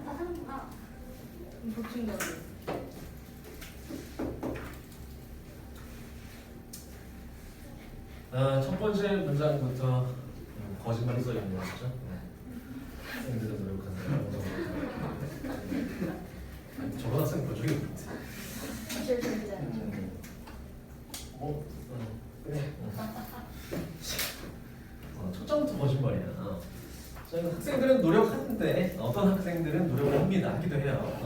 다 하는구나. 보충 첫 번째 문장부터 거짓말이 써있네요, 그렇죠? 학생들은 노력한다. 저런 학생 본 적이 없는데. 그래. 첫 장부터 거짓말이야. 자, 학생들은 노력하는데 어떤 학생들은 노력을 합니다. 하기도 해요.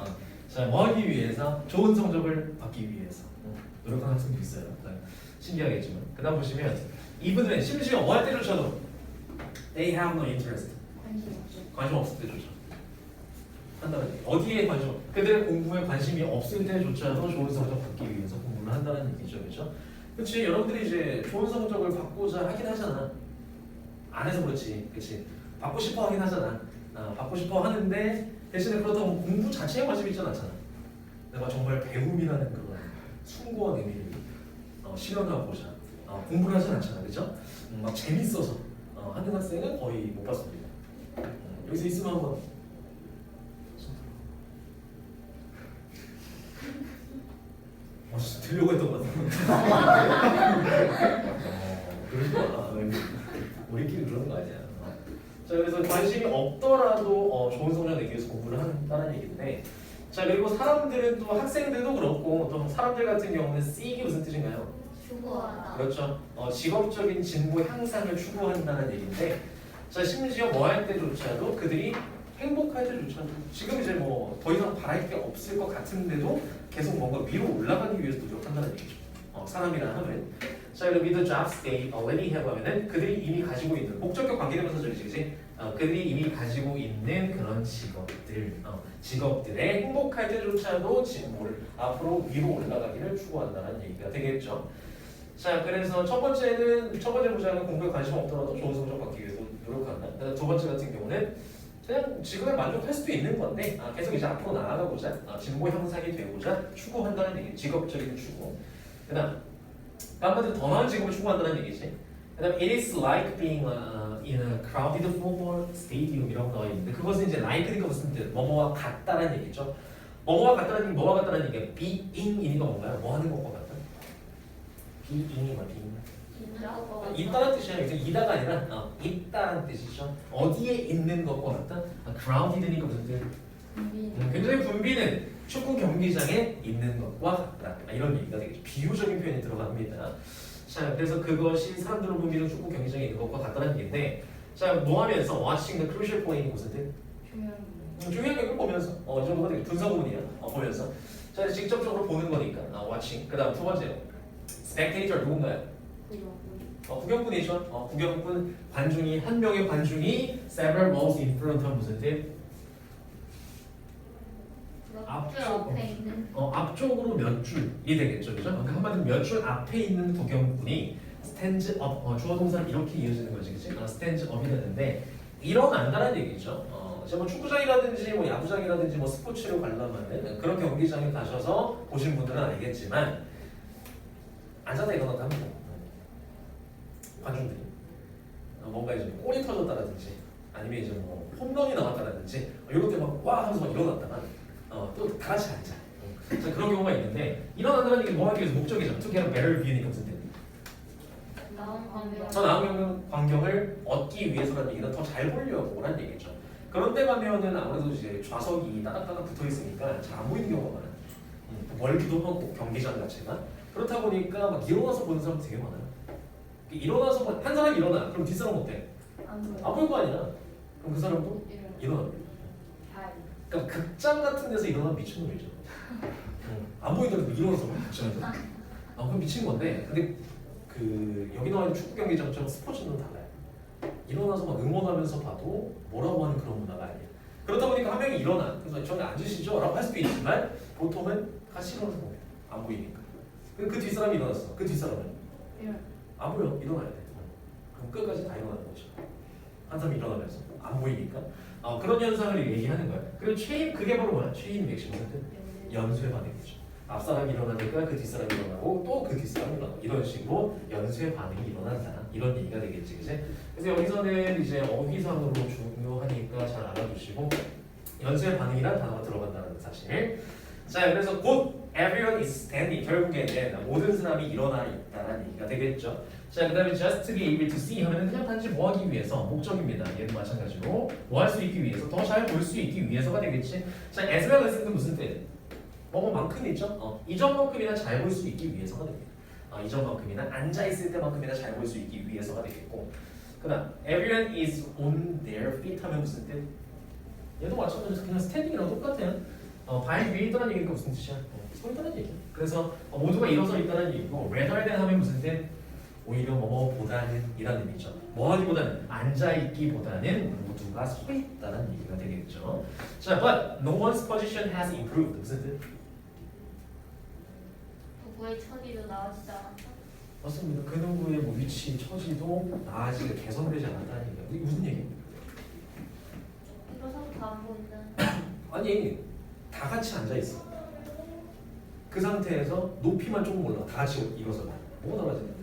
자, 뭐 하기 위해서? 좋은 성적을 받기 위해서 노력하는 학생도 있어요. 신기하겠지만. 그 다음 보시면 이분은 심지어 뭐 할 때조차도 they have no interest. 관심 없을 때조차 한다는 얘기. 어디에 관심? 그들의 공부에 관심이 없을 때조차도 좋은 성적 받기 위해서 공부를 한다는 얘기죠, 그렇죠? 그렇지. 여러분들이 이제 좋은 성적을 받고자 하긴 하잖아. 안 해서 그렇지, 그렇지. 받고 싶어 하긴 하잖아. 받고 싶어 하는데 대신에 그렇다고 공부 자체에 관심이 있지 않잖아. 내가 정말 배움이라는 그런 숭고한 의미를 실현하고자 공부를 하진 않잖아, 그렇죠? 막 재밌어서 하는 학생은 거의 못 봤습니다. 여기서 있으면 한번 진짜 들려고 했던 것 같아. 그러지 마. 우리끼리 그러는 거 아니야. 자, 그래서 관심이 없더라도 좋은 성적 내기 위해서 공부를 한다는 얘기인데, 자, 그리고 사람들은 또 학생들도 그렇고 또 사람들 같은 경우는 seek이 무슨 뜻인가요? 추구하다. 그렇죠. 직업적인 진보 향상을 추구한다는 얘기인데, 자, 심지어 뭐 할 때조차도 그들이 행복할 때조차도 지금 이제 뭐 더 이상 바랄 게 없을 것 같은데도 계속 뭔가 위로 올라가기 위해서 노력한다는 얘기죠. 사람이라 하면. 자, 그럼 with the jobs they already have 하면은 그들이 이미 가지고 있는 목적격 관계대명사 절이지, 그들이 이미 가지고 있는 그런 직업들, 직업들에 행복할 때조차도 진보를 앞으로 위로 올라가기를 추구한다는 얘기가 되겠죠. 자, 그래서 첫 번째 문장은 공부에 관심 없더라도 좋은 성적 받기 위해서 노력한다. 두 번째 같은 경우는 그냥 지금에 만족할 수도 있는 건데 계속 이제 앞으로 나아가고자 진보 형상이 되고자 추구한다는 얘기, 직업적인 추구. 그다음 한마디로 더 나은 직업을 추구한다는 얘기지. 그다음 it is like being in a crowded football stadium 이라고 나와 있는데 그것은 이제 like니까 무슨 뜻? 뭐뭐와 같다라는 얘기죠. 뭐뭐와 같다는 얘기, 뭐와 같다는 얘기가 being이니까 뭔가요? 뭐 하는 것과 같다? being이 뭐 being? 있다는 뜻이야. 그래서 이다가 아니라 있다는 뜻이죠. 어디에 있는 것과 같다? grounded니까 무슨 뜻? 굉장히 분비는 축구 경기장에 있는 것과 같다. 이런 얘기가 되겠죠. 비유적인 표현이 들어갑니다. 자, 그래서 그것이 사람들로 분비는 축구 경기장에 있는 것과 같다는 얘기인데, 자, 뭐 하면서 watching the crucial play이 무슨 뜻? 중요한 경기를 보면서 이 정도가 되게 분사 구문이야. 보면서. 자, 직접적으로 보는 거니까 watching. 그다음 두 번째요. spectator 누군가요? 구경꾼이죠. 구경꾼 관중이 한 명의 관중이 several rows in front of 무슨 뜻? 앞쪽으로 몇 줄이 되겠죠, 그죠? 그러니까 한마디로 몇 줄 앞에 있는 구경꾼이 stands up, 주어 동사는 이렇게 이어지는 거지, 그치? stands up이 되는데 일어난다는 얘기죠. 이제 뭐 축구장이라든지 뭐 야구장이라든지 뭐 스포츠를 관람하는 그런 경기장에 가셔서 보신 분들은 알겠지만 앉았다 일어났다 합니다. 관중들이 뭔가 이제 골이 터졌다라든지 아니면 이제 뭐 홈런이 나왔다라든지 이럴 때 막 와 하면서 막 일어났다가 또 다 같이 앉아. 자, 그런 경우가 있는데 일어난다는 얘기는 뭐 하기 위해서 목적이죠. To get a better view니까 무슨 뜻? 더 나은 광경을 얻기 위해서라는 얘기는 더 잘 보려고라는 얘기죠. 그런데 가면은 아무래도 이제 좌석이 따닥따닥 붙어 있으니까 잘 안 보이는 경우가 많아요. 멀기도 하고 경기장 자체가 그렇다 보니까 막 일어나서 보는 사람 되게 많아요. 일어나서 한 사람이 일어나 그럼 뒷사람 어때? 안 보일 거 아니야. 그럼 그 사람도 일어납니다. 그러니까 극장 같은 데서 일어나면 미친놈이죠. 안 보이더라도 일어나서 극장에서 그럼 미친 건데 근데 그 여기 나와 있는 축구 경기장처럼 스포츠는 달라요. 일어나서 막 응원하면서 봐도 뭐라고 하는 그런 문화가 아니에요. 그렇다 보니까 한 명이 일어나 그래서 저기 앉으시죠 라고 할 수도 있지만 보통은 같이 일어나서 봅니다. 안 보이니까. 그 뒷사람이 일어났어. 그 뒷사람은 안 보여. 일어나야 돼. 그럼 끝까지 다 일어나는 거죠. 한 사람이 일어나면서 안 보이니까 그런 현상을 얘기하는 거야. 그리고 그게 바로 뭐야? 체인 맥시멈 연쇄 반응이죠. 앞사람이 일어나니까 그 뒷사람이 일어나고 또 그 뒷사람이 일어나고 이런 식으로 연쇄 반응이 일어난다. 이런 얘기가 되겠지, 그치? 그래서 여기서는 이제 어휘상으로 중요하니까 잘 알아두시고 연수의 반응이라는 단어가 들어간다는 사실. 자, 그래서 곧 everyone is standing. 결국에는 모든 사람이 일어나 있다는 얘기가 되겠죠. 자, 그 다음에 just to be able to see 하면은 그냥 단지 뭐 하기 위해서 목적입니다. 얘도 마찬가지로 뭐 할 수 있기 위해서 더 잘 볼 수 있기 위해서가 되겠지. 자, as well as는 무슨 뜻? 뭐만큼 있죠? 이전만큼이나 잘 볼 수 있기 위해서가 됩니다. 이전만큼이나 앉아 있을 때만큼이나 잘 볼 수 있기 위해서가 되겠고, 그다음 everyone is on their feet 하면 무슨 뜻? 얘도 마찬가지로 그냥 스탠딩이랑 똑같아요. 발 위에 있다는 얘기가 무슨 뜻이야? 서 있다는 얘기야. 그래서 모두가 일어서 있다는 얘기고, rather than 하면 무슨 뜻? 오히려 뭐보다는 이라는 의미죠. 뭐 하기보다는 앉아 있기보다는 모두가 서 있다는 얘기가 되겠죠. 자, but no one's position has improved. 무슨 뜻? 누구의 처지도 나아지지 않았다. 맞습니다. 그 누구의 뭐 위치, 처지도 나아지게 개선되지 않았다는 얘기예요. 이게 무슨 얘기예요? 일어서도 다 안 보인다. 아니, 다 같이 앉아 있어. 그 상태에서 높이만 조금 올라. 다 같이 일어서다. 뭐가 달라지는데?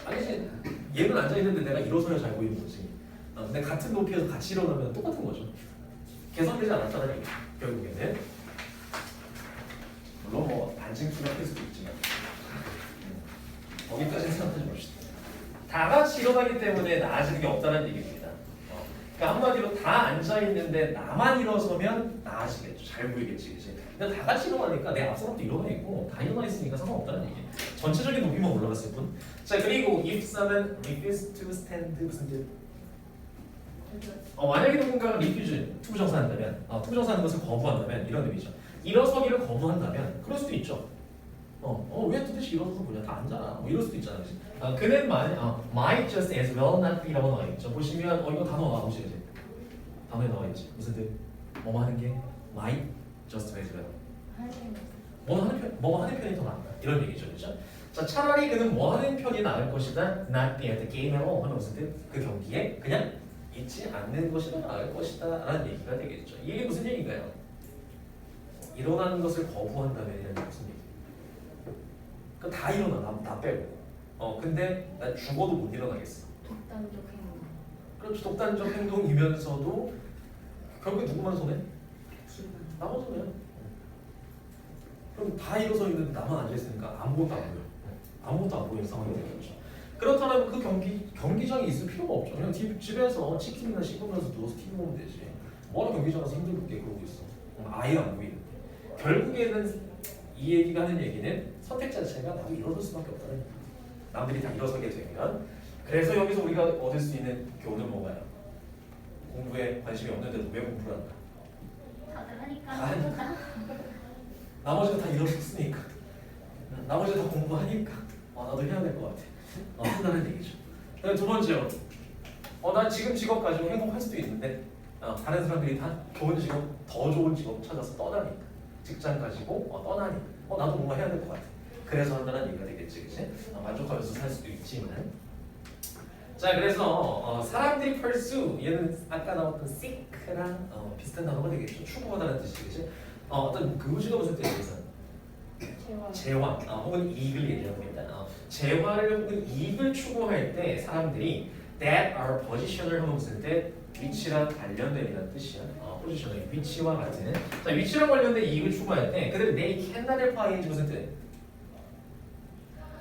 아니지. 얘는 앉아 있는데 내가 일어서야 잘 보이는 거지. 근데 같은 높이에서 같이 일어나면 똑같은 거죠. 개선되지 않았다는 얘기. 결국에는 물론 뭐 반증키가 클 수도 있지만 거기까지는 생각하지 맙시다. 다 같이 일어나기 때문에 나아지는 게 없다는 얘기입니다. 그러니까 한마디로 다 앉아 있는데 나만 일어서면 나아지겠죠. 잘 보이겠지, 그치? 근데 다 같이 일어나니까 내 앞 사람도 일어나 있고 다 일어나 있으니까 상관없다는 얘기. 전체적인 높이만 올라갔을 뿐. 자, 그리고 if someone refuse to stand 무슨 뜻? 만약에 누군가가 refuse 투부정사한다면, 투부정사하는 것을 거부한다면 이런 의미죠. 일어서기를 거부한다면 그럴 수도 있죠. 왜 뜻이 일어서서 뭐냐, 다 앉아라, 뭐 이럴 수도 있잖아, 그치? 그는 might just as well not be라고 나와 있죠. 보시면 이거 단어 나오시겠지? 단어에 나와 있지. 무슨 뜻? 뭐 하는 게 might just as well. 뭐 하는 편이 더 낫다. 이런 얘기죠, 그렇죠? 자, 차라리 그는 뭐 하는 편이 나을 것이다. not be at the game at all 하는 무슨 뜻? 그 경기에 그냥 있지 않는 것이 더 나을 것이다라는 얘기가 되겠죠. 이게 무슨 얘기인가요? 일어나는 것을 거부한다면이라는 게 무슨 얘기? 그러니까 다 일어나, 나 빼고. 근데 난 죽어도 못 일어나겠어. 독단적 행동. 그렇죠. 독단적 행동이면서도 결국에 누구만 손해? 나만 손해요. 그럼 다 일어서 있는데 나만 앉아 있으니까 아무것도 안 보여. 아무것도 안 보이는 상황이 되겠죠. 그렇다면 그 경기장에 있을 필요가 없죠. 그냥 집에서 치킨이나 씹으면서 누워서 TV 보면 되지. 뭐하러 경기장 가서 힘들게 그러고 있어. 아예 안 보이는데. 결국에는 이 얘기가 하는 얘기는 선택 자체가 나도 일어설 수밖에 없다는 얘기야. 남들이 다 일어서게 되면. 그래서 여기서 우리가 얻을 수 있는 교훈은 뭔가요? 공부에 관심이 없는데도 왜 공부를 한다? 다들 하니까. 하니까. 나머지가 다 일어섰으니까. 나머지가 다 공부하니까. 나도 해야 될 것 같아. 한다는 얘기죠. 그다음에 두 번째로, 난 지금 직업 가지고 행복할 수도 있는데, 다른 사람들이 다 좋은 직업, 더 좋은 직업 찾아서 떠나니까, 직장 가지고 떠나니까, 나도 뭔가 해야 될 것 같아. 그래서 한다는 얘기가 되겠지, 그치? 만족하면서 살 수도 있지만. 자, 그래서 사람들이 pursue, 얘는 아까 나왔던 seek랑 비슷한 단어가 되겠죠. 추구하다는 뜻이, 그치? 어떤 그우주가 무슨 뜻이겠어? 재화, 혹은 이익을 얘기합니다. 재화를 혹은 이익을 추구할 때 사람들이 that are positional 하면 무슨 뜻? 위치랑 관련된이라는 뜻이야. 포지션의 위치와 같은. 자, 위치랑 관련된 이익을 추구할 때 그들은 they cannot find 무슨 뜻?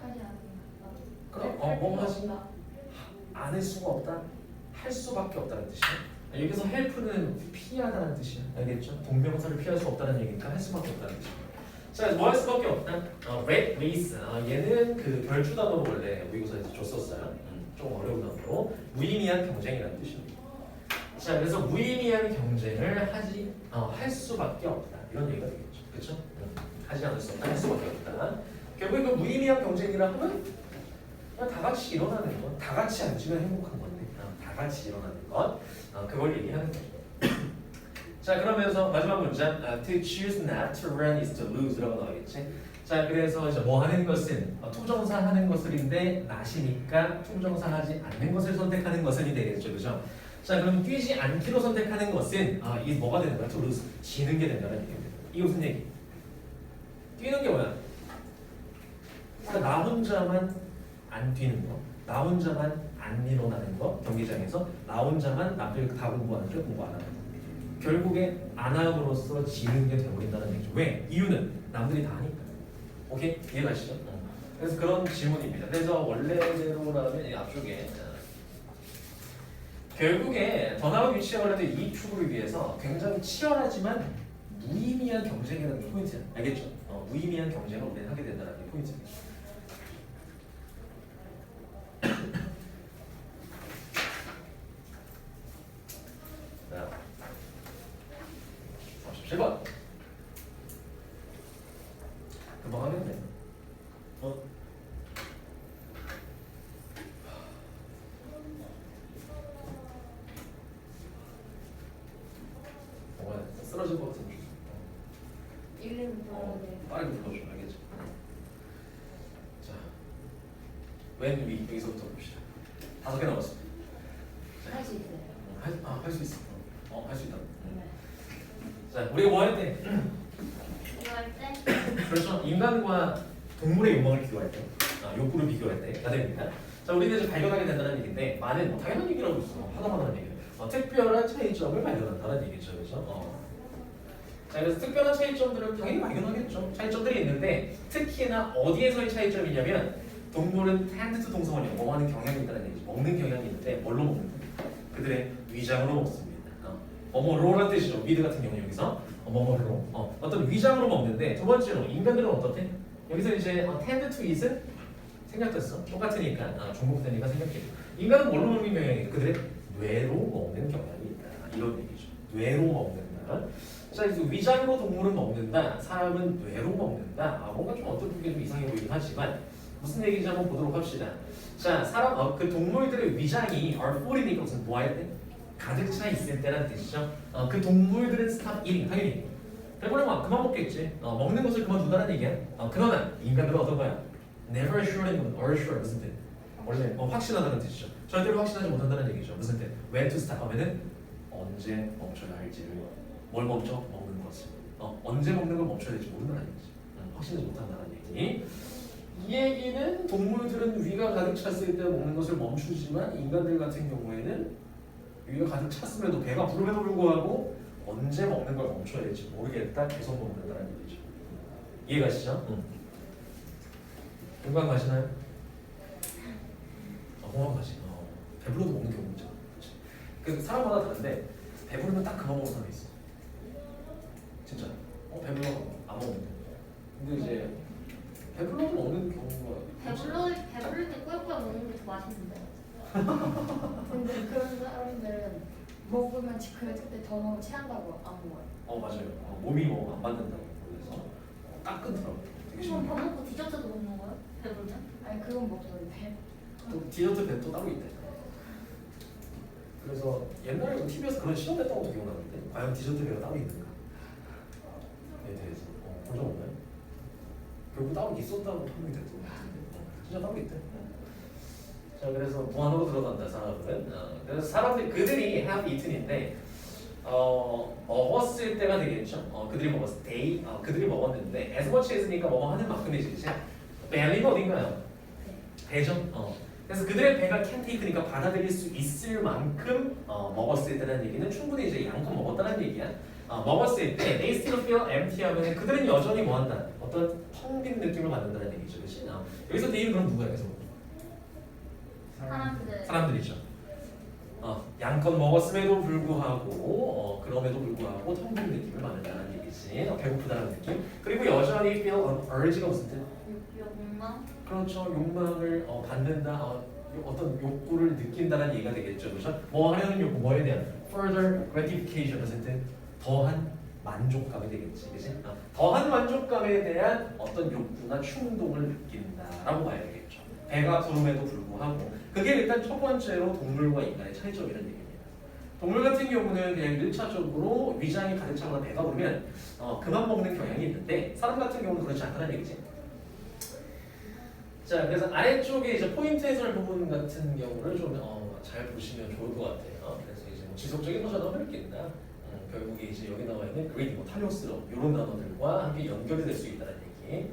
하지 않는. 그럼 뭐 하지? 안 할 수가 없다. 할 수밖에 없다는 뜻이야. 여기서 help는 피하다는 뜻이야. 알겠죠? 동명사를 피할 수 없다는 얘기니까 할 수밖에 없다는 뜻이야. 자, 뭐 할 수밖에 없다? red race. 얘는 그 별주 단어로 원래 모의고사에서 줬었어요. 좀 어려운 단어로 무의미한 경쟁이라는 뜻입니다. 자, 그래서 무의미한 경쟁을 할 수밖에 없다. 이런 얘기가 되겠죠. 그렇죠? 하지 않을 수 없다. 할 수밖에 없다. 결국에 그 무의미한 경쟁이라 하면 그냥 다 같이 일어나는 것, 다 같이 앉으면 행복한 건데, 다 같이 일어나는 것, 그걸 얘기하는 거죠. 자, 그러면서 마지막 문장, to choose not to run is to lose라고 나와있지. 자, 그래서 이제 뭐 하는 것은 투정사 하는 것을인데 나시니까 투정사 하지 않는 것을 선택하는 것은이 되겠죠, 그죠? 자, 그럼 뛰지 않기로 선택하는 것은 이 뭐가 되는 거야? to lose, 지는 게 된다는 얘기입니다. 이게 무슨 얘기? 뛰는 게 뭐야? 그러니까 나 혼자만 안 뛰는 거, 나 혼자만 안 일어나는 거, 경기장에서 나 혼자만 남들 다 공부하는데 공부 안 하는 거. 결국에 안 함으로써 지는 게 되어버린다는 얘기죠. 왜? 이유는 남들이 다 하니까. 오케이? 이해가시죠? 그래서 그런 질문입니다. 그래서 원래대로라면 이 앞쪽에 결국에 번아웃 위치에 관련된 이익 추구를 위해서 굉장히 치열하지만 무의미한 경쟁이라는 게 포인트야. 알겠죠? 무의미한 경쟁을 우리는 하게 된다는 게 포인트입니다. 자, 37번. 금방 하겠네. 쓰러질 것 같은데. 1년 빠르게 불러줘. 알겠죠? 자, 왼 위 여기서부터 봅시다. 5개 남았습니다. 할수 있어요. 할 수 있어. 할 수 있다. 네. 자, 우리가 뭐 할 때? 이거 할 때? 그렇죠. 인간과 동물의 욕망을 비교할 때, 욕구를 비교할 때가 됩니다. 자, 우리는 이제 발견하게 된다는 얘기인데, 많은 당연한 얘기라고 있어. 하다하다는 얘기. 특별한 차이점을 발견한다는 얘기죠, 그렇죠? 자, 그래서 특별한 차이점들을 당연히 발견하겠죠. 차이점들이 있는데, 특히나 어디에서의 차이점이냐면, 동물은 텐드 투 동성원이요. 뭐 하는 경향이 있다는 얘기죠. 먹는 경향이 있는데, 뭘로 먹는다? 그들의 위장으로 먹습니다. 뭐뭐로란 뜻이죠. 위드 같은 경우 여기서 뭐뭐로 어떤 위장으로 먹는데, 두 번째로 인간들은 어떻대? 여기서 이제 tend to eat은 생략됐어. 똑같으니까 중복되니까 생략해. 인간은 뭘로 먹는 경향이 있다? 그들의 뇌로 먹는 경향이 있다. 이런 얘기죠. 뇌로 먹는다. 자, 그래서 위장으로 동물은 먹는다. 사람은 뇌로 먹는다. 뭔가 좀 어떤 게 좀 이상해 보이긴 하지만 무슨 얘기인지 한번 보도록 합시다. 자, 사람 그 동물들의 위장이 are full이니까 무슨 뭐 할 때? 가득 차 있을 때란 뜻이죠. 그 동물들은 stop eating 당연히 배고프면 그만 먹겠지. 먹는 것을 그만둔다는 얘기야. 그러나 인간들은 어떤 거야? Never assure는 sure 무슨 뜻? 원래 확신하다는 뜻이죠. 절대로 확신하지 못한다는 얘기죠. 무슨 뜻? When to stop 하면은 언제 멈춰야 할지를 뭘 멈춰? 먹는 것을. 언제 먹는 걸 멈춰야 될지 모른다는 얘기죠. 확신하지 못한다는 얘기. 이 얘기는 동물들은 위가 가득 찼을 때 먹는 것을 멈추지만 인간들 같은 경우에는 위가 가득 찼음에도 배가 부름에도 불구하고 언제 먹는 걸 멈춰야 될지 모르겠다 계속 먹는다는 얘기죠. 이해가시죠? 공감 가시나요? 공감 가시. 배불러도 먹는 경우 있죠. 그 사람마다 다른데 배부르면 딱 그만 먹는 사람이 있어. 진짜. 배불러 안 먹는데. 근데 이제 배불러도 먹는 경우가 배부를 때 꾸역꾸역 먹는 게 더 맛있는데. 근데 그런 사람들은 먹으면 그때 더 너무 체한다고 안 먹어요. 맞아요. 몸이 안 받는다고 그래서 딱 끊더라고. 되게 그럼 신기해. 밥 먹고 디저트도 먹는 거예요? 배부르면? 아니 그건 먹던데. 또 디저트 배 또 따로 있대. 그래서 옛날에 TV에서 그런 실험했던 것도 기억나는데 과연 디저트 배가 따로 있는가에 대해서 본 적 없나요? 결국 따로 있었다고 판명이 됐던 것 같은데 진짜 따로 있대. 자, 그래서 무한으로 들어간다 사람은. 그래서 사람들이 그들이 have eaten인데 먹었을 때가 되겠죠. 그들이 먹었을 때 그들이 먹었는데 as much as니까 하는 만큼이지. 그치? belly는 어딘가요? 배죠. 그래서 그들의 배가 can take니까 받아들일 수 있을 만큼 먹었을 때라는 얘기는 충분히 이제 양껏 먹었다는 얘기야. 먹었을 때 they still feel empty 하면 그들은 여전히 뭐한다? 어떤 텅 빈 느낌을 받는다는 얘기죠. 그치? 여기서 they는 그럼 누구야? 계속 사람들이죠. 양껏 먹었음에도 불구하고 그럼에도 불구하고 텅 빈 느낌을 받는다는 얘기지. 배고프다는 느낌. 그리고 여전히 feel an urge가 무슨 뜻? 욕망? 그렇죠. 욕망을 받는다. 어떤 욕구를 느낀다는 얘기가 되겠죠. 그렇죠? 뭐 하려는 욕구, 뭐에 대한 further gratification 무슨 뜻? 더한 만족감이 되겠지. 그치? 더한 만족감에 대한 어떤 욕구나 충동을 느낀다라고 봐야 되겠죠. 배가 부름에도 불구하고 그게 일단 첫 번째로 동물과 인간의 차이점이라는 얘기입니다. 동물 같은 경우는 그냥 1차적으로 위장이 가득 차거나 배가 부르면 그만 먹는 경향이 있는데 사람 같은 경우는 그렇지 않다는 얘기지. 자, 그래서 아래쪽에 이제 포인트 해설 부분 같은 경우를 좀 잘 보시면 좋을 것 같아요. 그래서 이제 지속적인 단어를 낀다. 결국에 이제 여기 나와 있는 greedy, 탐욕스러움 이런 단어들과 함께 연결이 될 수 있다는 얘기.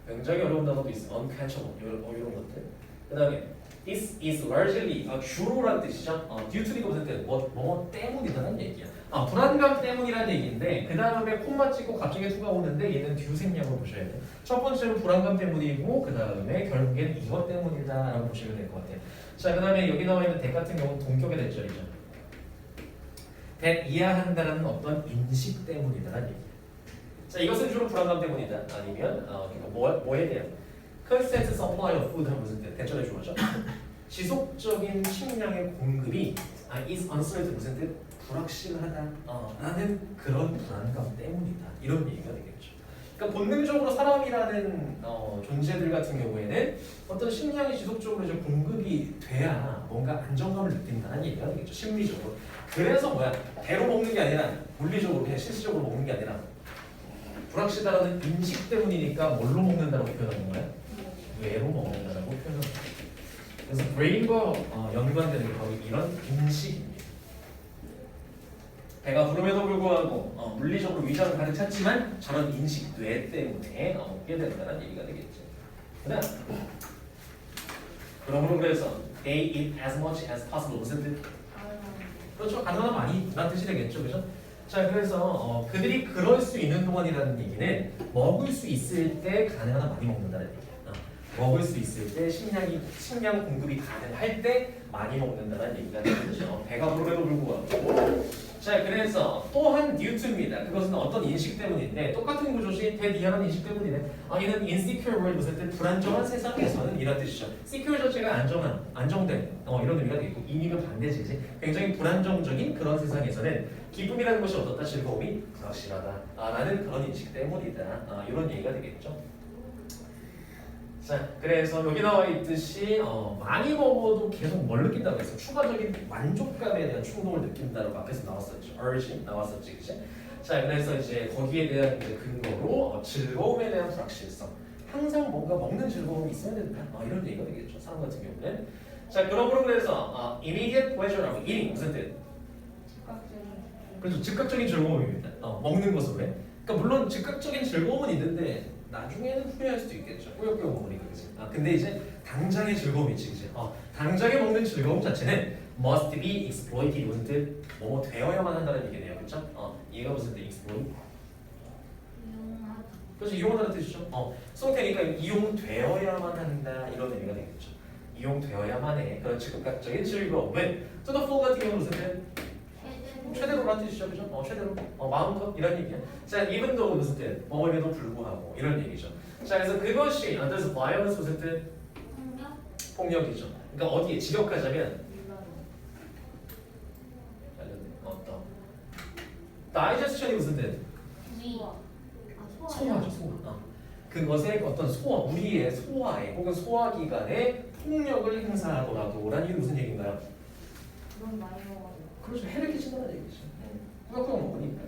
굉장히 어려운 단어도 있어. uncatchable 이런 것들. 그다음에 This is largely 주로란 뜻이죠. due to 이거 무슨 뜻? 뭐 때문이라는 얘기야. 불안감 때문이라는 얘기인데 그 다음에 콤마 찍고 갑자기 투가 오는데 얘는 due 생략으로 보셔야 돼. 첫 번째는 불안감 때문이고 그 다음에 결국엔 이것 때문이다라고 보시면 될 것 같아요. 자, 그 다음에 여기 나와 있는 대 같은 경우는 동격의 대절이죠. 대 이해한다는 어떤 인식 때문이다라는 얘기야. 자, 이것은 주로 불안감 때문이다. 아니면 뭐에 대한 constant supply of food 하면 무슨 뜻? 대절해 주어죠. 지속적인 식량의 공급이 is uncertain 무슨 뜻? 불확실하다. 라는 그런 불안감 때문이다. 이런 얘기가 되겠죠. 그러니까 본능적으로 사람이라는 존재들 같은 경우에는 어떤 식량이 지속적으로 이제 공급이 돼야 뭔가 안정감을 느낀다는 얘기가 되겠죠. 심리적으로. 그래서 배로 먹는 게 아니라 물리적으로 그냥 실질적으로 먹는 게 아니라 불확실하다는 인식 때문이니까 뭘로 먹는다고 표현하는 거야? 뇌로 먹는다라고 표현하는 거야. 그래서 브레인과 연관되는 게 바로 이런 인식입니다. 배가 부름에도 불구하고 물리적으로 위장을 가득 찼지만 저런 인식 뇌 때문에 먹게 된다는 얘기가 되겠죠. 그다음 그러므로 그래서 they eat as much as possible 무슨 뜻? 그렇죠. 가능한 많이 라는 뜻이 되겠죠. 그죠? 자, 그래서 그들이 그럴 수 있는 동안이라는 얘기는 먹을 수 있을 때 가능한 많이 먹는다는 얘기야. 먹을 수 있을 때 식량 공급이 가능할 때 많이 먹는다는 얘기가 되죠. 배가 부름에도 불구하고. 자, 그래서 또한 뉴트입니다. 그것은 어떤 인식 때문인데 똑같은 구조시 대니아라는 인식 때문이네. 얘는 insecure world 무슨 뜻? 불안정한 세상에서는 이런 뜻이죠. secure 자체가 안정된 이런 의미가 되겠고 이미는 반대지. 이제 굉장히 불안정적인 그런 세상에서는 기쁨이라는 것이 어떻다? 즐거움이 불확실하다. 라는 그런 인식 때문이다. 이런 얘기가 되겠죠. 자, 그래서 여기 나와 있듯이 많이 먹어도 계속 뭘 느낀다고 했어? 추가적인 만족감에 대한 충동을 느낀다고 앞에서 나왔었죠. urge 나왔었지, 그치? 자, 그래서 이제 거기에 대한 이제 근거로 즐거움에 대한 불확실성. 항상 뭔가 먹는 즐거움이 있어야 된다. 이런 얘기가 되겠죠. 사람 같은 경우는. 자, 그러므로 그래서 immediate pleasure라고 eating 무슨 뜻? 그렇죠. 즉각적인 즐거움입니다. 먹는 것으로 해. 그러니까 물론 즉각적인 즐거움은 있는데 나중에는 후회할 수도 있겠죠. 꾸역꾸역 먹으니까 그치? 근데 이제 당장의 즐거움이 있지, 그치? 당장에 먹는 즐거움 자체는 must be exploited 무슨 뜻? 뭐 되어야만 한다는 얘기네요, 그렇죠? 얘가 무슨 뜻? exploit? 그래서 이용하다는 뜻이죠. 그러니까 이용되어야만 한다 이런 의미가 되겠죠. 이용되어야만 해. 그런 즉각적인 즐거움은 to the full 같은 경우는 무슨 뜻? 최대로라는 뜻이죠, 그죠? 최대로, 마음껏 이런 얘기야. 자, even though 무슨 뜻? 먹음에도 불구하고 이런 얘기죠. 자, 그래서 그것이 there's violence 무슨 뜻? 폭력이죠. 그러니까 어디에 직역하자면 digestion이 무슨 뜻? 소화죠, 소화. 그것의 어떤 소화, 우리의 소화에 혹은 소화기관에 폭력을 행사하더라도라는 이게 무슨 얘기인가요? 그렇죠. 해를 끼친다는 얘기죠. 꾸역꾸역 먹으니까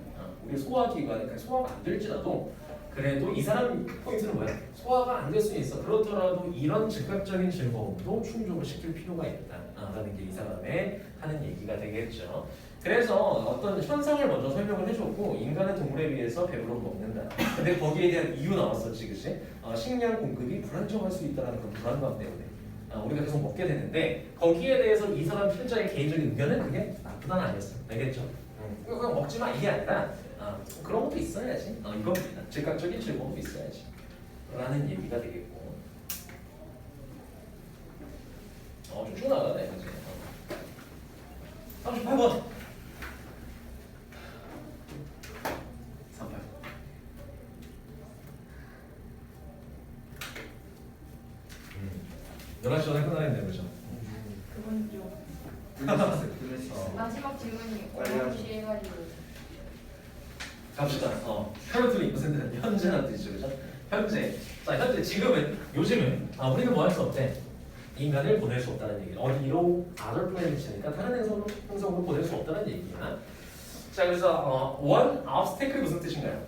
우리 소화기관에 그러니까 소화가 안 될지라도 그래도 이 사람 포인트는 뭐야? 소화가 안 될 수 있어. 그렇더라도 이런 즉각적인 즐거움도 충족을 시킬 필요가 있다라는 게 이 사람의 하는 얘기가 되겠죠. 그래서 어떤 현상을 먼저 설명을 해줬고 인간은 동물에 비해서 배부르고 먹는다. 근데 거기에 대한 이유 나왔었지, 그치? 식량 공급이 불안정할 수 있다는 그런 불안감 때문에 우리가 계속 먹게 되는데 거기에 대해서 이 사람 필자의 개인적인 의견은 그게 나쁘다는 아니었어. 알겠죠? 그냥 먹지 마 이게 아니라 그런 것도 있어야지. 이겁니다. 즉각적인 즐거움도 있어야지. 라는 얘기가 되겠고. 좀 나가네. 그치? 38번. 38. 연락 전에 끝나겠네요, 그죠? 그건 좀 마지막 질문이 어렵시 해가지고 갑시다. currently 무슨 뜻? 현재라는 뜻이죠, 그죠? 현재. 자, 현재 지금은 요즘은 우리는 뭐 할 수 없대. 인간을 보낼 수 없다는 얘기. 어디로 other planet이니까 다른 행성으로 보낼 수 없다는 얘기야. 자, 그래서 one obstacle 무슨 뜻인가요?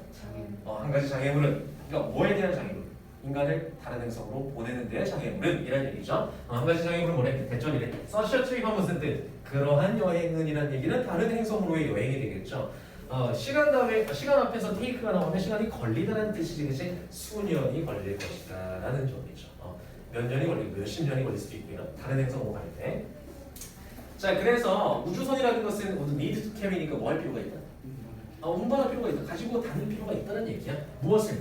한 가지 장애물은 그러니까 뭐에 대한 장애물? 인간을 다른 행성으로 보내는 데의 장애물은 이란 얘기죠. 한 가지 장애물은 뭐래? 대전이래. such a trip은 무슨 뜻? 그러한 여행은 이란 얘기는 다른 행성으로의 여행이 되겠죠. 시간 앞에서 take가 나오면 시간이 걸리다라는 뜻이지, 그치? 수년이 걸릴 것이다 라는 점이죠. 몇 년이 걸리고 몇십 년이 걸릴 수도 있고요. 다른 행성으로 갈 때. 자, 그래서 우주선이라는 것은 모두 need to carry니까 뭐 할 필요가 있다? 운반할 필요가 있다. 가지고 다닐 필요가 있다는 얘기야. 무엇을?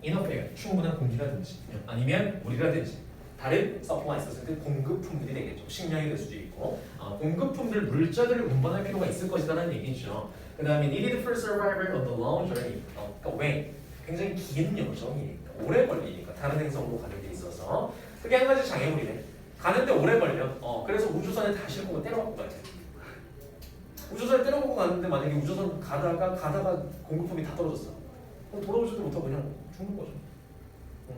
enough air, 충분한 공기라든지 아니면 물이라든지 다른 supplies, 그 공급품들이 되겠죠. 식량이 될 수도 있고 공급품들, 물자들을 운반할 필요가 있을 것이라는 얘기죠. 그 다음에 needed for survival of the long journey. 그러니까 왜? 굉장히 긴 여정이니까 오래 걸리니까 다른 행성으로 가는 데 있어서 그게 한 가지 장애물이네. 가는데 오래 걸려. 그래서 우주선에 다 싣고 때려갖고 가야 돼. 우주선에 때려갖고 가는데 만약에 우주선 가다가 공급품이 다 떨어졌어. 그럼 돌아오지도 못하고 그냥 죽는 거죠.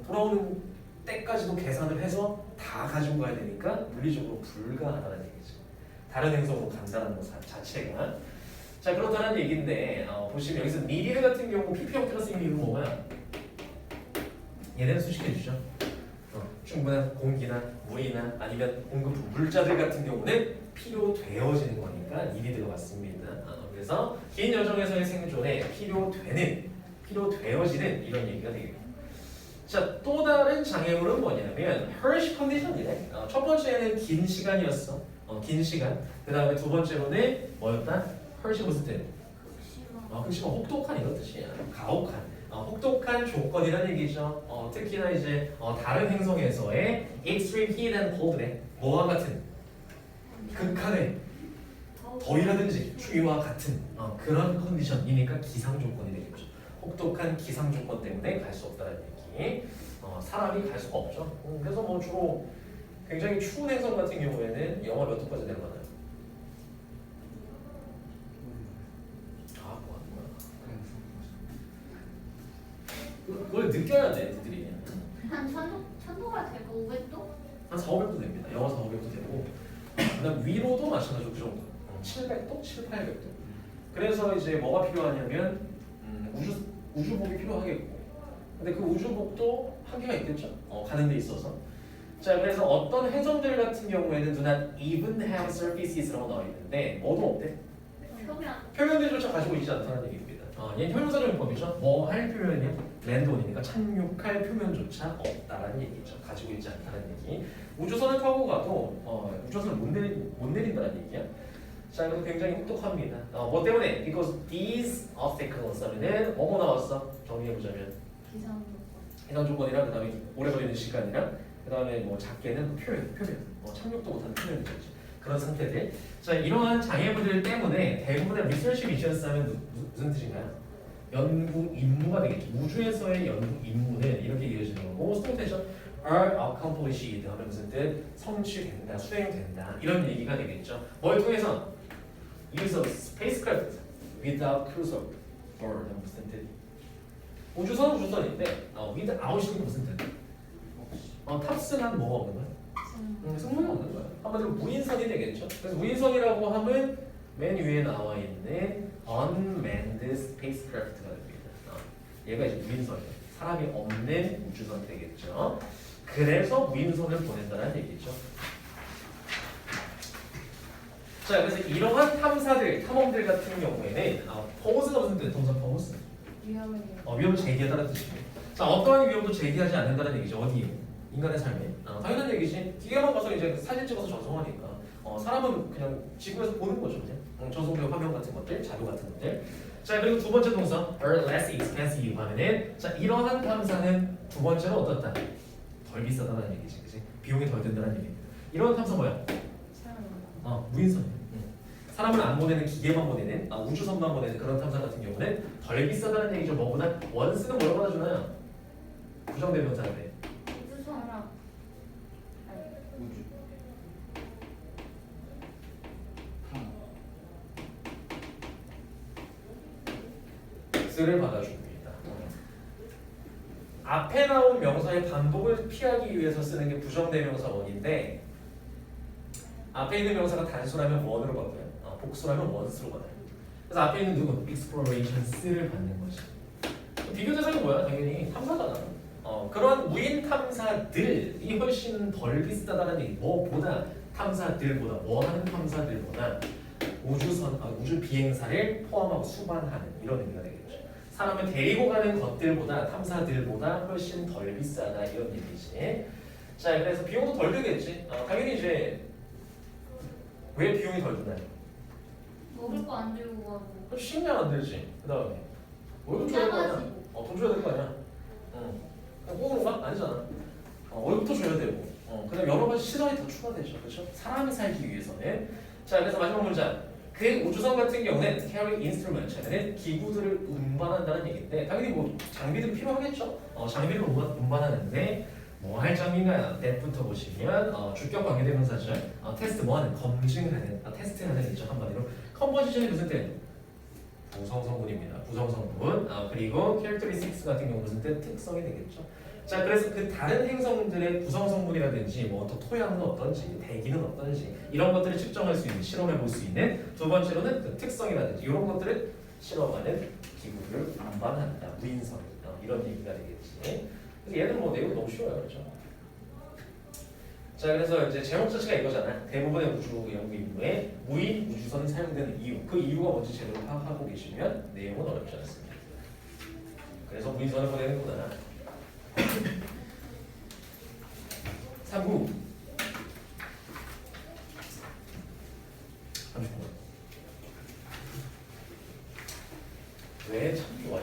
돌아오는 때까지도 계산을 해서 다 가지고 가야 되니까 물리적으로 불가하다는 얘기죠. 다른 행성으로 간다는 것 자체가. 자, 그렇다는 얘기인데 보시면 여기서 needed 같은 경우 PP 형태로 쓰이는 이유는 뭐야? 얘네는 수식해주죠. 충분한 공기나 물이나 아니면 공급품, 물자들 같은 경우는 필요되어지는 거니까 needed가 맞습니다. 그래서 긴 여정에서의 생존에 필요되어지는 이런 얘기가 되겠네요. 자, 또 다른 장애물은 뭐냐면 Hershey 컨디션이네. 첫 번째는 긴 시간이었어. 긴 시간. 그 다음에 두 번째로는 뭐였다? Hershey 무슨 뜻? 극심한, 혹독한 이런 뜻이야. 가혹한. 혹독한 조건이라는 얘기죠. 특히나 이제 다른 행성에서의 extreme heat and cold네. 뭐와 같은? 극한의 더위라든지 추위와 같은 그런 컨디션이니까 기상 조건이 되겠죠. 혹독한 기상 조건 때문에 갈 수 없다는 얘기. 사람이 갈 수가 없죠. 그래서 뭐 주로 굉장히 추운 행성 같은 경우에는 영하 몇 도까지 내려가나요? 그걸 느껴야 돼, 애들이. 한 천도가 되고 500도? 한 4,500도 됩니다. 영하 4,500도 되고 그다음 위로도 마찬가지로 그 정도. 700도? 7,800도. 그래서 이제 뭐가 필요하냐면 우주복이 필요하겠고 근데 그 우주복도 한계가 있겠죠. 가는 데 있어서. 자, 그래서 어떤 행성들 같은 경우에는 do not even have surfaces라고 나와 있는데 뭐도 없대? 표면들조차 가지고 있지 않다는 얘기입니다. 얘는 형용사적 용법이죠. 뭐 할 표면이냐? 랜드온이니까 착륙할 표면조차 없다라는 얘기죠. 가지고 있지 않다는 얘기. 우주선을 타고 가도 우주선을 못 내린다는 얘기야. 자, 그래서 굉장히 혹독합니다. 뭐 때문에? Because these obstacles 하면은 뭐뭐 나왔어? 정리해보자면 기상 조건이랑 그 다음에 오래 걸리는 시간이랑 그 다음에 뭐 작게는 그 표면 착륙도 못하는 표면이죠. 그런 상태들. 자, 이러한 장애물들 때문에 대부분의 리서치 미션스 하면 무슨 뜻인가요? 연구 임무가 되겠죠. 우주에서의 연구 임무는 이렇게 이어지는 거고 스토테이션 are accomplished 하면 무슨 뜻? 성취된다, 수행된다 이런 얘기가 되겠죠. 뭘 통해서? use of spacecraft without cruiser or 무슨 뜻? 우주선은 우주선인데 without이 무슨 뜻? 탑승한 뭐가 없는 거야? 승무원이 없는 거야. 한마디로 무인선이 되겠죠. 그래서 무인선이라고 하면 맨 위에 나와 있는 unmanned spacecraft가 됩니다. 얘가 이제 무인선이에요. 사람이 없는 우주선 되겠죠. 그래서 무인선을 보낸다는 얘기죠. 자, 그래서 이러한 탐험들 같은 경우에는 포스가 무슨 뜻? 동사 포스? 위험을 제기하다는 뜻입니다. 자, 어떠한 위험도 제기하지 않는다는 얘기죠. 어디? 인간의 삶에. 당연한 얘기지. 기계만 가서 이제 사진 찍어서 전송하니까 사람은 그냥 지구에서 보는 거죠. 그냥 전송된 화면 같은 것들, 자료 같은 것들. 자, 그리고 두 번째 동사 are less expensive 하면은 자, 이러한 탐사는 두 번째로 어떻다? 덜 비싸다는 얘기지. 그치? 비용이 덜 든다는 얘기입니다. 이런 탐사 뭐야? 무인선. 사람을 안 보내는 기계만 보내는 우주선만 보내는 그런 탐사 같은 경우는 덜 비싸다는 얘기죠. 뭐보다 원스는 뭐라고 받아주나요? 부정대명사인데. X를 받아줍니다. 앞에 나온 명사의 반복을 피하기 위해서 쓰는 게 부정대명사 원인데 앞에 있는 명사가 단수라면 원으로 바꿔요. 복수라면 원스로 받아요. 그래서 앞에 있는 누구? explorations를 받는 거지. 비교 대상이 뭐야? 당연히 탐사잖아. 그런 무인 탐사들이 훨씬 덜 비싸다는 얘기. 뭐보다 탐사들보다 뭐 하는 탐사들보다 우주 비행사를 포함하고 수반하는 이런 의미가 되겠죠. 사람을 데리고 가는 것들보다 탐사들보다 훨씬 덜 비싸다 이런 얘기지. 자, 그래서 비용도 덜 들겠지. 당연히 이제 왜 비용이 덜 드나요? 먹을 거 안 들고 가고. 식량 안 들지. 그 다음에 월급 줘야 될 거 아니야. 짜가지고. 돈 줘야 될 거 아니야. 그냥 꽁으로가 아니잖아. 월급도 줘야 되고. 그다음 여러 가지 시설이 더 추가되죠. 그렇죠? 사람이 살기 위해서는. 자, 그래서 마지막 문장. 그 우주선 같은 경우는 carry instrument는 기구들을 운반한다는 얘기인데 당연히 뭐 장비들이 필요하겠죠. 장비를 운반하는데 뭐 할 장비인가요? that부터 보시면 주격 관계대명사죠. 테스트 뭐하는 검증하는 테스트하는 있죠. 한마디로 컴포지션이 무슨 뜻? 구성성분입니다. 구성성분. 그리고 characteristics 같은 경우 무슨 뜻? 특성이 되겠죠. 자, 그래서 그 다른 행성들의 구성성분이라든지 뭐 어떤 토양은 어떤지, 대기는 어떤지 이런 것들을 측정할 수 있는, 실험해 볼 수 있는 두 번째로는 그 특성이라든지 이런 것들을 실험하는 기구를 운반한다. 무인선 이런 얘기가 되겠지. 그래서 얘는 뭐 내용 너무 쉬워요, 그렇죠? 자, 그래서 이제 제목 자체가 이거잖아. 대부분의 우주 연구 임무에 무인 우주선이 사용되는 이유. 그 이유가 뭔지 제대로 파악하고 계시면 내용은 어렵지 않습니다. 그래서 무인선을 보내는구나. 3부 30분. 뇌 참 좋아요.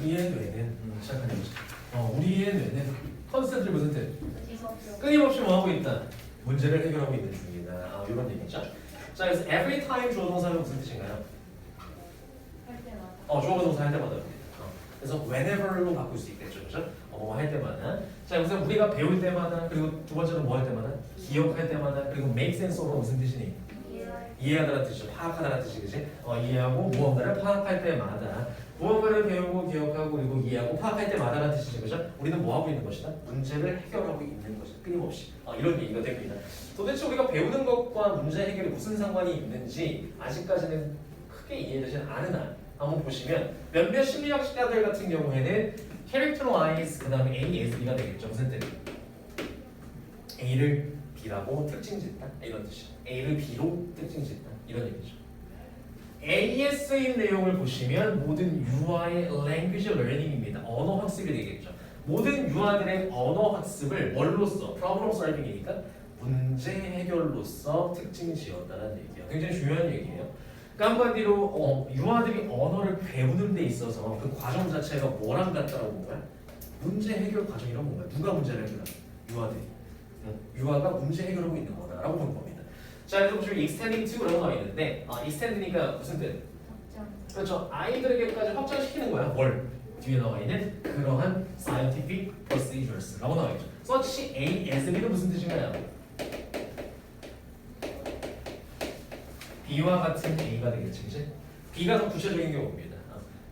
우리의 뇌는 시작하는 거죠. 우리의 뇌는 컨센트를 무슨 뜻? 끊임없이 뭐 하고 있다? 문제를 해결하고 있는 중이다. 이런 얘기죠. 자, 그래서 every time 주어 동사는 무슨 뜻인가요? 할 때마다. 주어 동사 할 때마다. 그래서 whenever로 바꿀 수 있겠죠, 그렇죠? 뭐 할 때마다. 자, 우선 우리가 배울 때마다 그리고 두 번째는 뭐 할 때마다? 기억할 때마다 그리고 make sense of가 무슨 뜻이니? 이해하다는 뜻이죠. 파악하다는 뜻이 그지? 이해하고 무언가를 파악할 때마다 무언가를 배우고 기억하고 그리고 이해하고 파악할 때마다라는 뜻이죠, 그죠? 우리는 뭐 하고 있는 것이다? 문제를 해결하고 있는 것이다. 끊임없이 이런 얘기가 됩니다. 도대체 우리가 배우는 것과 문제 해결이 무슨 상관이 있는지 아직까지는 크게 이해되지는 않으나 한번 보시면 몇몇 심리학자들 같은 경우에는 characterize 그 다음에 A, S, B가 되겠죠. 무슨 뜻? A를 B라고 특징짓다 이런 뜻이죠. A를 B로 특징짓다 이런 얘기죠. AS인 내용을 보시면 모든 유아의 language learning입니다. 언어 학습이 되겠죠. 모든 유아들의 언어 학습을 뭘로써? problem solving이니까 문제 해결로서 특징 지었다는 얘기예요. 굉장히 중요한 얘기예요. 그러니까 한마디로 유아들이 언어를 배우는 데 있어서 그 과정 자체가 뭐랑 같다라고 본 거야? 문제 해결 과정이라고 본 거야. 누가 문제를 해결하는? 유아들이. 유아가 문제 해결하고 있는 거다라고 본 겁니다. 자, 그래서 보시면 extending to라고 나와 있는데 extend니까 무슨 뜻? 확장. 그렇죠. 아이들에게까지 확장시키는 거야. 뭘? 뒤에 나와 있는 그러한 scientific procedures라고 나와 있죠. such A as B는 무슨 뜻인가요? B와 같은 A가 되겠지, 그치? B가 더 구체적인 경우입니다.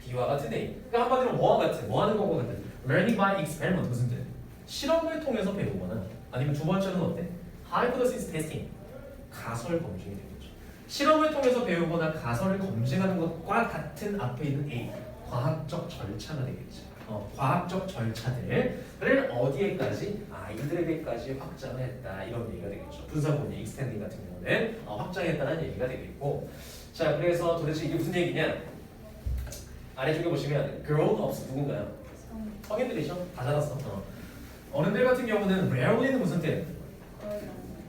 B와 같은 A. 그러니까 한마디로 뭐와 같은, 뭐 하는 거고 같은. Learning by experiment 무슨 뜻? 실험을 통해서 배우거나 아니면 두 번째는 어때? Hypothesis testing. 가설 검증이 되겠죠. 실험을 통해서 배우거나 가설을 검증하는 것과 같은 앞에 있는 A. 과학적 절차가 되겠지. 과학적 절차들을 어디에까지? 아이들에게까지 확장을 했다. 이런 얘기가 되겠죠. 분사본이 extending 같은 경우는 확장했다는 얘기가 되겠고, 자, 그래서 도대체 이게 무슨 얘기냐? 아래쪽에 보시면 grown-ups 누군가요? 성인들이죠. 다 자랐어. 어른들 같은 경우는 rarely는 무슨 뜻?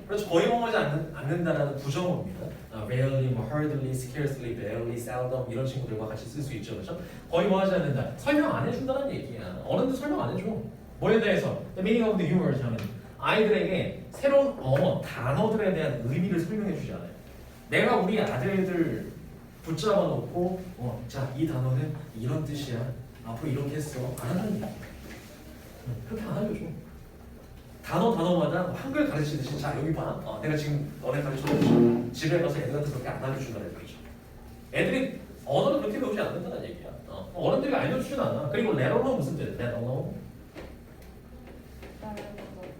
그렇죠. 거의 먹지 않는다라는 부정어입니다. rarely, 뭐 hardly, scarcely, barely, seldom 이런 친구들과 같이 쓸 수 있죠, 그렇죠? 거의 뭐 하지 않는다. 설명 안 해준다는 얘기야. 어른들 설명 안 해줘. 뭐에 대해서? The meaning of the humor 하면 아이들에게 새로운 단어들에 대한 의미를 설명해 주지 않아요. 내가 우리 아들들 붙잡아 놓고 자, 이 단어는 이런 뜻이야. 앞으로 이렇게 했어. 안 한다는 얘기야. 그렇게 안 알려줘. 단어마다 한글 가르치듯이 자 여기 봐. 내가 지금 너네 가르쳐줬지. 집에 가서 애들한테 그렇게 안 알려준다는 얘기죠. 애들이 언어를 그렇게 배우지 않는다는 얘기야. 어른들이 알려주진 않아. 그리고 레러는 무슨 뜻이야? 레러.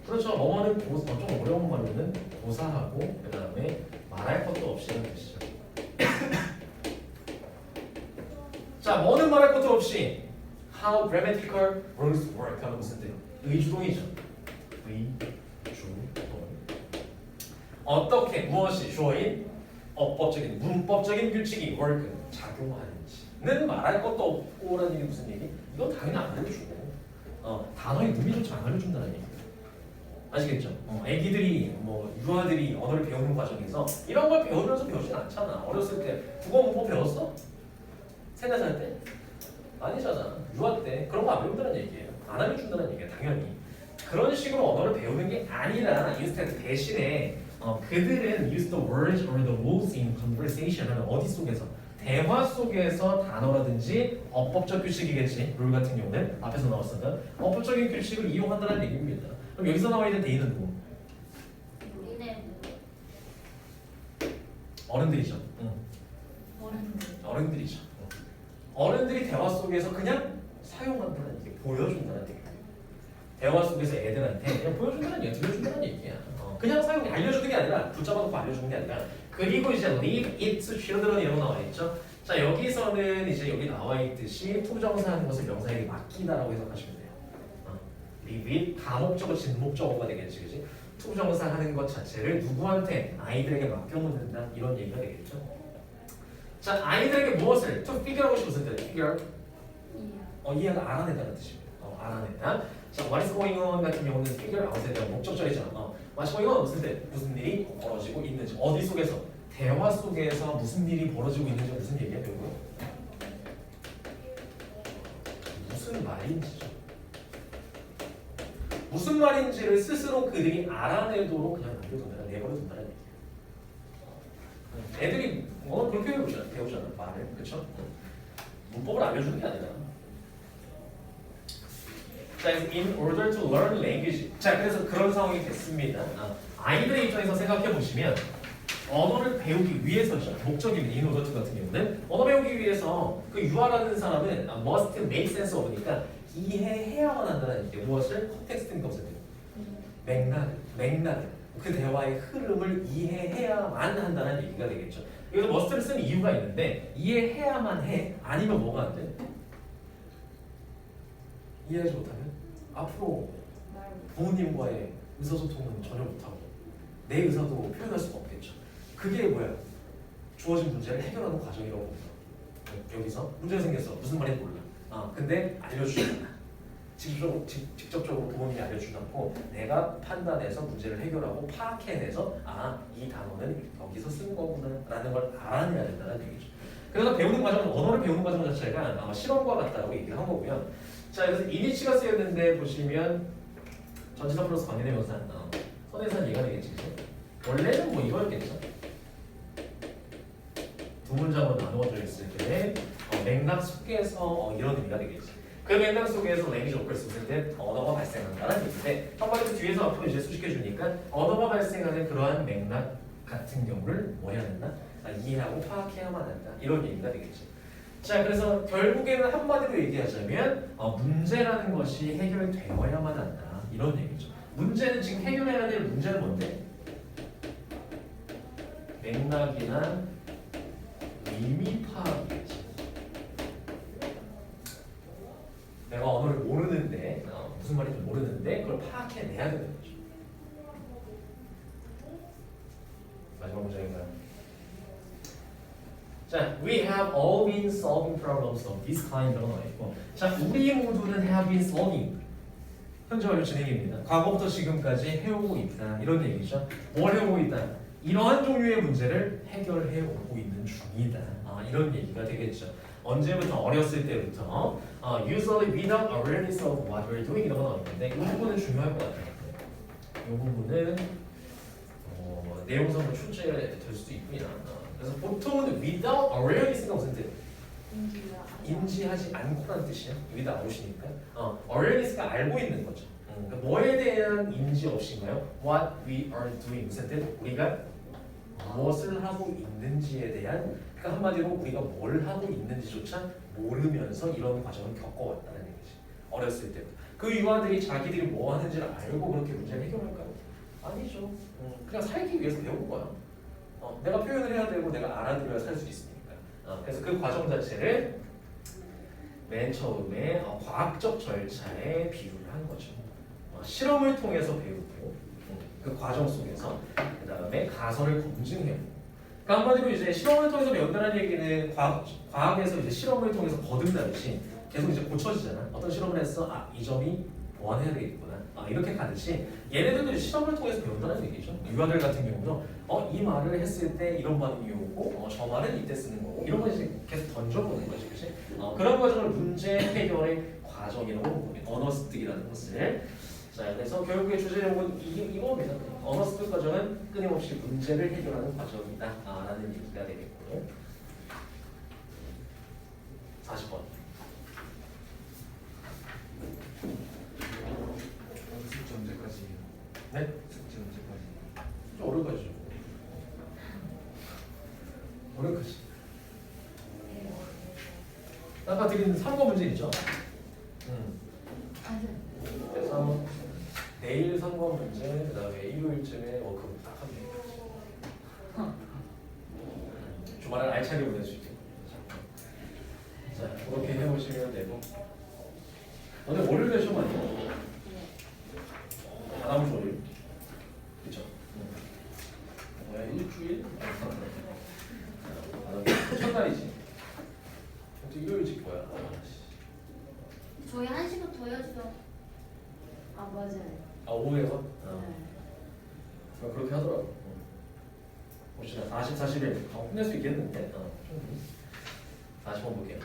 그렇죠. 뭐는 좀 어려운 말로는 고사하고 그 다음에 말할 것도 없이라는 뜻이죠. 자, 뭐는 말할 것도 없이 how grammatical rules work 하면 무슨 뜻? 의주동이죠. 의주동. 어떻게 무엇이 주어인 어법적인 문법적인 규칙이 work 작용하는지는 말할 것도 없고라는 얘기 무슨 얘기? 이건 당연히 안 알려주고 단어의 의미조차 안 알려준다는 얘기예요. 아시겠죠? 애기들이 뭐 유아들이 언어를 배우는 과정에서 이런 걸 배우면서 배우진 않잖아. 어렸을 때 국어 문법 배웠어? 3-4살 때? 아니잖아. 유아 때 그런 거 안 배운다는 얘기예요. 안 알려준다는 얘기예요. 당연히. 그런 식으로 언어를 배우는 게 아니라 instead 대신에 그들은 use the words or the rules in conversation 하는 어디 속에서? 대화 속에서 단어라든지 어법적 규칙이겠지. 룰 같은 경우는 앞에서 나왔었던 어법적인 규칙을 이용한다는 얘기입니다. 그럼 여기서 나와 있는 대인은 누구? 우리네 어른들이죠. 어른들. 어른들이죠. 어른들이 대화 속에서 그냥 사용한다는 얘기, 보여준다는 얘기. 대화 속에서 애들한테 그냥 보여준다는 얘기, 들려준다는 얘기야. 그냥 사용, 알려주는 게 아니라 붙잡아놓고 알려주는 게 아니라. 그리고 이제 leave it to children 이런 거 나와 있죠. 자 여기서는 이제 여기 나와 있듯이 투부정사 하는 것을 명사에게 맡기다라고 해석하시면 돼요. leave it 다목적어 진목적어가 되겠지, 그지? 투부정사 하는 것 자체를 누구한테 아이들에게 맡겨놓는다 이런 얘기가 되겠죠. 자 아이들에게 무엇을 to figure하고 싶었을 때 figure 이해가 알아낸다는 뜻입니다. 알아낸다. 자 what is going on 같은 경우는 figure out에 대한 목적절이잖아. what's going on 무슨 때 무슨 일이 벌어지고 있는지 어디 속에서 대화 속에서 무슨 일이 벌어지고 있는지 무슨 얘기야 결국 무슨 말인지죠. 무슨 말인지를 스스로 그들이 알아내도록 그냥 남겨둔다는 내버려둔다는 얘기예요. 애들이 그렇게 배우잖아 말을 그렇죠? 문법을 알려주는 게 아니라. 자, in order to learn language. 자, 그래서 그런 상황이 됐습니다. 아이들의 입장에서 생각해 보시면 언어를 배우기 위해서죠. 목적입니다. in order to 같은 경우는 언어 배우기 위해서 그 유아라는 사람은 must make sense of니까 이해해야만 한다는 얘기예요. 무엇을? 컨텍스트니까 없을 때. 맥락. 그 대화의 흐름을 이해해야만 한다는 얘기가 되겠죠. 여기서 must를 쓴 이유가 있는데 이해해야만 해. 아니면 뭐가 안 돼? 이해하지 못하면 앞으로 부모님과의 의사소통은 전혀 못하고 내 의사도 표현할 수가 없겠죠. 그게 뭐야? 주어진 문제를 해결하는 과정이라고 봅니다. 여기서 문제가 생겼어. 무슨 말인지 몰라. 근데 알려주지 않아. 직접적으로 부모님이 알려주지 않고 내가 판단해서 문제를 해결하고 파악해내서 이 단어는 여기서 쓴 거구나 라는 걸 알아내야 된다는 얘기죠. 그래서 배우는 과정은 언어를 배우는 과정 자체가 실험과 같다고 얘기를 한 거고요. 자, 그래서 이니치가 쓰였는데 보시면 전치사 플러스 관계대명사 선행사는 얘가 되겠지. 원래는 뭐 이거였겠죠. 두 문장으로 나누어져 있을 때 맥락 속에서 이런 의미가 되겠지. 그 맥락 속에서 language occurs 쓸 때 언어가 발생한다는 얘기인데 한마디로 뒤에서 앞으로 이제 수식해 주니까 언어가 발생하는 그러한 맥락 같은 경우를 뭐 해야 된다? 이해하고 파악해야만 한다. 이런 얘기가 되겠지. 자, 그래서 결국에는 한마디로 얘기하자면 문제라는 것이 해결되어야만 한다. 이런 얘기죠. 문제는 지금 해결해야 될 문제는 뭔데? 맥락이나 의미 파악이겠지. 내가 언어를 모르는데 무슨 말인지 모르는데 그걸 파악해내야 되는 거죠. 마지막 문장인가요? 자, we have all been solving problems of this kind라고 나와 있고, 자, 우리 모두는 have been solving. 현재 완료 진행입니다. 과거부터 지금까지 해오고 있다. 이런 얘기죠. 뭘 해오고 있다? 이러한 종류의 문제를 해결해 오고 있는 중이다. 이런 얘기가 되겠죠. 언제부터? 어렸을 때부터 usually without awareness of what we're doing 이런 거 나오는데 이 부분은 중요할 것 같아요. 이 부분은 내용상으로 출제될 수도 있습니다. 그래서 보통은 without awareness가 무슨 뜻? 인지하지 않고라는 뜻이야. 여기다 나오시니까 awareness가 알고 있는 거죠. 그러니까 뭐에 대한 인지 없이인가요? What we are doing 무슨 뜻? 우리가 무엇을 하고 있는지에 대한 그러니까 한마디로 우리가 뭘 하고 있는지조차 모르면서 이런 과정을 겪어왔다는 얘기지. 어렸을 때부터 그 유아들이 자기들이 뭐 하는지를 알고 그렇게 문제를 해결할까요? 아니죠. 그냥 살기 위해서 배운 거야. 내가 표현을 해야 되고 내가 알아들어야 살 수 있으니까. 그래서 그 과정 자체를 맨 처음에 과학적 절차에 비유를 한 거죠. 실험을 통해서 배우고 그 과정 속에서 그 다음에 가설을 검증해보고. 그러니까 한마디로 이제 실험을 통해서 배운다는 얘기는 과학에서 이제 실험을 통해서 거듭나듯이 계속 이제 고쳐지잖아. 어떤 실험을 했어? 이 점이 보완해야 되겠구나. 이렇게 가듯이 얘네들도 이제 실험을 통해서 배운다는 얘기죠. 유아들 같은 경우는 이 말을 했을 때 이런 반응이 오고 저 말은 이때 쓰는 거고 이런 걸 이제 계속 던져보는 거지, 그렇지? 그런 과정을 문제 해결의 과정이라고 보면 언어 습득이라는 것을. 자, 그래서 결국에 주제 제목은 이겁니다. 언어 습득 과정은 끊임없이 문제를 해결하는 과정이다 라는 얘기가 되겠고 40번. 숙제 언제까지예요? 네? 숙제 언제까지? 좀 어려워가지고 어려워가지. 아까 드린 3번 문제 있죠? 그래서 내일 3번 문제, 그 다음에 일요일쯤에 워크북 딱 하면 주말을 알차게 보낼 수 있게. 자, 그렇게 해보시면 되고 오늘 월요일에 시험 아니에요? 다음 주 월요일. 그쵸? 뭐야, 일주일? 첫날이지. 또 일요일씩 뭐야? 저희 1시부터 헤어지죠. 아 맞아요. 오후에서? 네. 그렇게 하더라고. 봅시다. 40, 41. 끝낼 수 있겠는데? 40번 볼게요.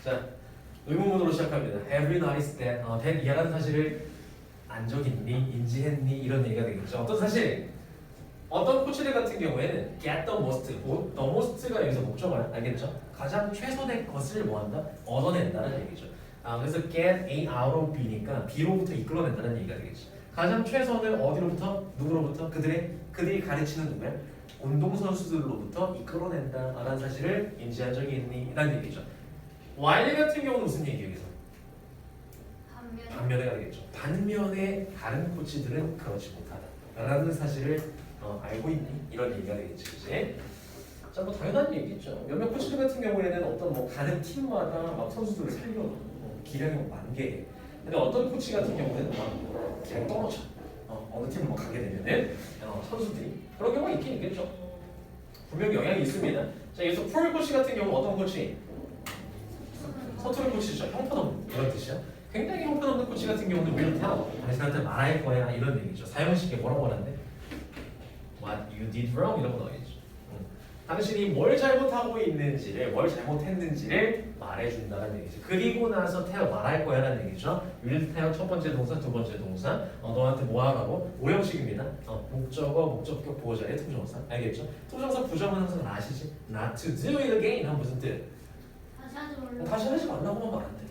자, 의문문으로 시작합니다. Have you noticed that 이하라는 사실을 안 적 있니? 인지했니? 이런 얘기가 되겠죠. 어떤 사실? 어떤 코치들 같은 경우에는 get the most, the most가 여기서 목적어야. 알겠죠? 가장 최선의 것을 뭐한다? 얻어낸다는 얘기죠. 그래서 get A out of B니까 B로부터 이끌어낸다는 얘기가 되겠죠. 가장 최선을 어디로부터? 누구로부터? 그들이 가르치는 누구야? 운동선수들로부터 이끌어낸다라는 사실을 인지한 적이 있니? 라는 얘기죠. 와일리 같은 경우는 무슨 얘기예요? 여기서? 반면에 가겠죠. 반면에 다른 코치들은 그렇지 못하다라는 사실을 알고 있니? 이런 얘기가 되겠지, 그지? 자, 뭐 당연한 얘기죠. 몇몇 코치들 같은 경우에는 어떤 뭐 가는 팀마다 막 선수들을 살려놓고 기량이 만개해. 근데 어떤 코치 같은 경우는 막 기량이 떨어져. 어느 팀을 막 가게 되면은 선수들이 그런 경우가 있긴 있겠죠. 분명히 영향이 있습니다. 자, 여기서 프로 코치 같은 경우 어떤 코치? 서투른 코치죠. 형편없는 이런 뜻이야. 굉장히 형편없는 코치 같은 경우는 will tell 당신한테 말할 거야 이런 얘기죠. 사용 쉽게 뭐라고 하는데? What you did wrong 이런 거 나오겠죠. 당신이 뭘 잘못하고 있는지를 뭘 잘못했는지를 말해준다는 얘기죠. 그리고 나서 tell 말할 거야라는 얘기죠. will tell 첫 번째 동사, 두 번째 동사. 너한테 뭐 하라고? 오형식입니다. 목적어, 목적격, 보호자의 투정사. 알겠죠? 투정사 부정은 항상 not이지. Not to do it again 하면 무슨 뜻? 다시 하지 말라고. 다시 하지 말라고만 말한대.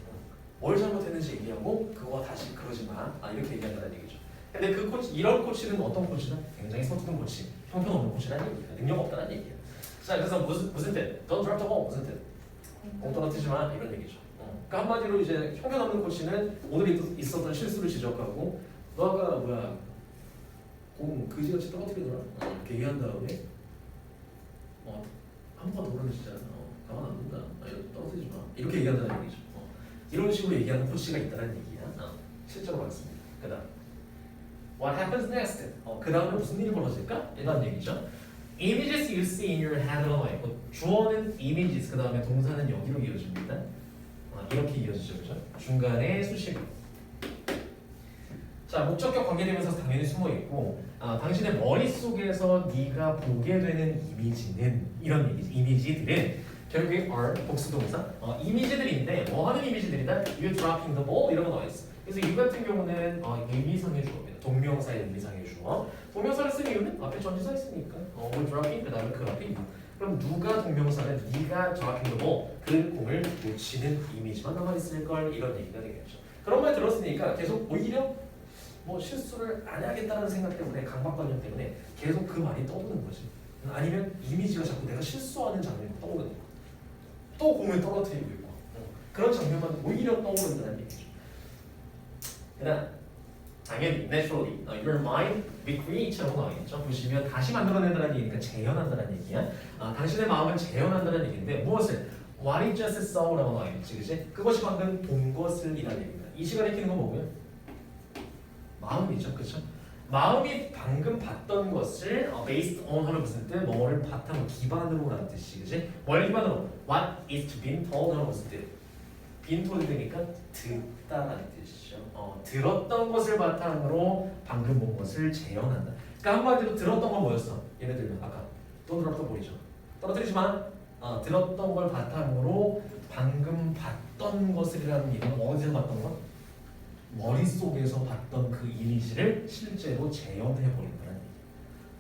뭘 잘못했는지 얘기하고 그거 다시 그러지 마. 이렇게 얘기한다는 얘기죠. 근데 그 코치, 이런 코치는 어떤 코치다? 굉장히 서투른 코치, 형편없는 코치라는 얘기야. 능력 없다는 얘기야. 자, 그래서 무슨 뜻? Don't drop the ball 무슨 뜻? 공 떨어뜨리지 마 이런 얘기죠. 그러니까 한마디로 이제 형편없는 코치는 오늘 있었던 실수를 지적하고 너 아까 뭐야 공 그지같이 떨어뜨리더라. 이렇게 얘기한 다음에 한 번 더 그러면 진짜 가만 안 둔다. 떨어뜨리지 마. 이렇게 얘기한다는 얘기죠. 이런 식으로 얘기하는 코치가 있다는 얘기야. 실제로 봤습니다. 그다음 What happens next? 그 다음에 무슨 일이 벌어질까? 이런 얘기죠. Images you see in your head 나와 있고 주어는 images 그 다음에 동사는 여기로 이어집니다. 이렇게 이어지죠, 그죠? 중간에 수식. 자, 목적격 관계되면서 당연히 숨어 있고 당신의 머릿속에서 네가 보게 되는 이미지는 이런 얘기지. 이미지들은 결국에 are 복수동사 이미지들인데 뭐 하는 이미지들이다? You're dropping the ball 이런 거 나와 있어. 그래서 이 같은 경우는 의미상의 주어입니다. 동명사의 의미상의 주어. 동명사를 쓴 이유는 앞에 전치사 있으니까 we're dropping 그 다음에 그 앞에 you. 그럼 누가 동명사는 네가 dropping the ball 그 공을 놓치는 이미지만 남아 있을 걸 이런 얘기가 되겠죠. 그런 말 들었으니까 계속 오히려 뭐 실수를 안 해야겠다는 생각 때문에 강박관념 때문에 계속 그 말이 떠오르는 거지. 아니면 이미지가 자꾸 내가 실수하는 장면이 떠오르는 거야. 또 공을 떨어뜨리고 있고 그런 장면만 오히려 떠오른다는 얘기죠. 그다음 당연히 naturally your mind recreate라고 나와있죠. 보시면 다시 만들어낸다는 얘기니까 재현한다는 얘기야. 당신의 마음을 재현한다는 얘기인데 무엇을? What it just saw라고 나와있지, 그지? 그것이 방금 본 것을 이라는 얘기입니다. 이 시간에 키는 건 뭐고요? 마음이죠, 그렇죠? 마음이 방금 봤던 것을 based on 하는 무슨 뜻? 뭐를 바탕으로 기반으로 라는 뜻이, 그지? 뭘 기반으로? What is to be told 하는 무슨 뜻? 빈토리되니까 듣다라는 뜻이죠. 들었던 것을 바탕으로 방금 본 것을 재현한다. 그러니까 한마디로 들었던 건 뭐였어? 얘네들은 아까 또 들었던 보이죠. 떨어뜨리지만 들었던 걸 바탕으로 방금 봤던 것이라는 얘기는 어디서 봤던 것? 머릿속에서 봤던 그 이미지를 실제로 재현해 버린다는 얘기.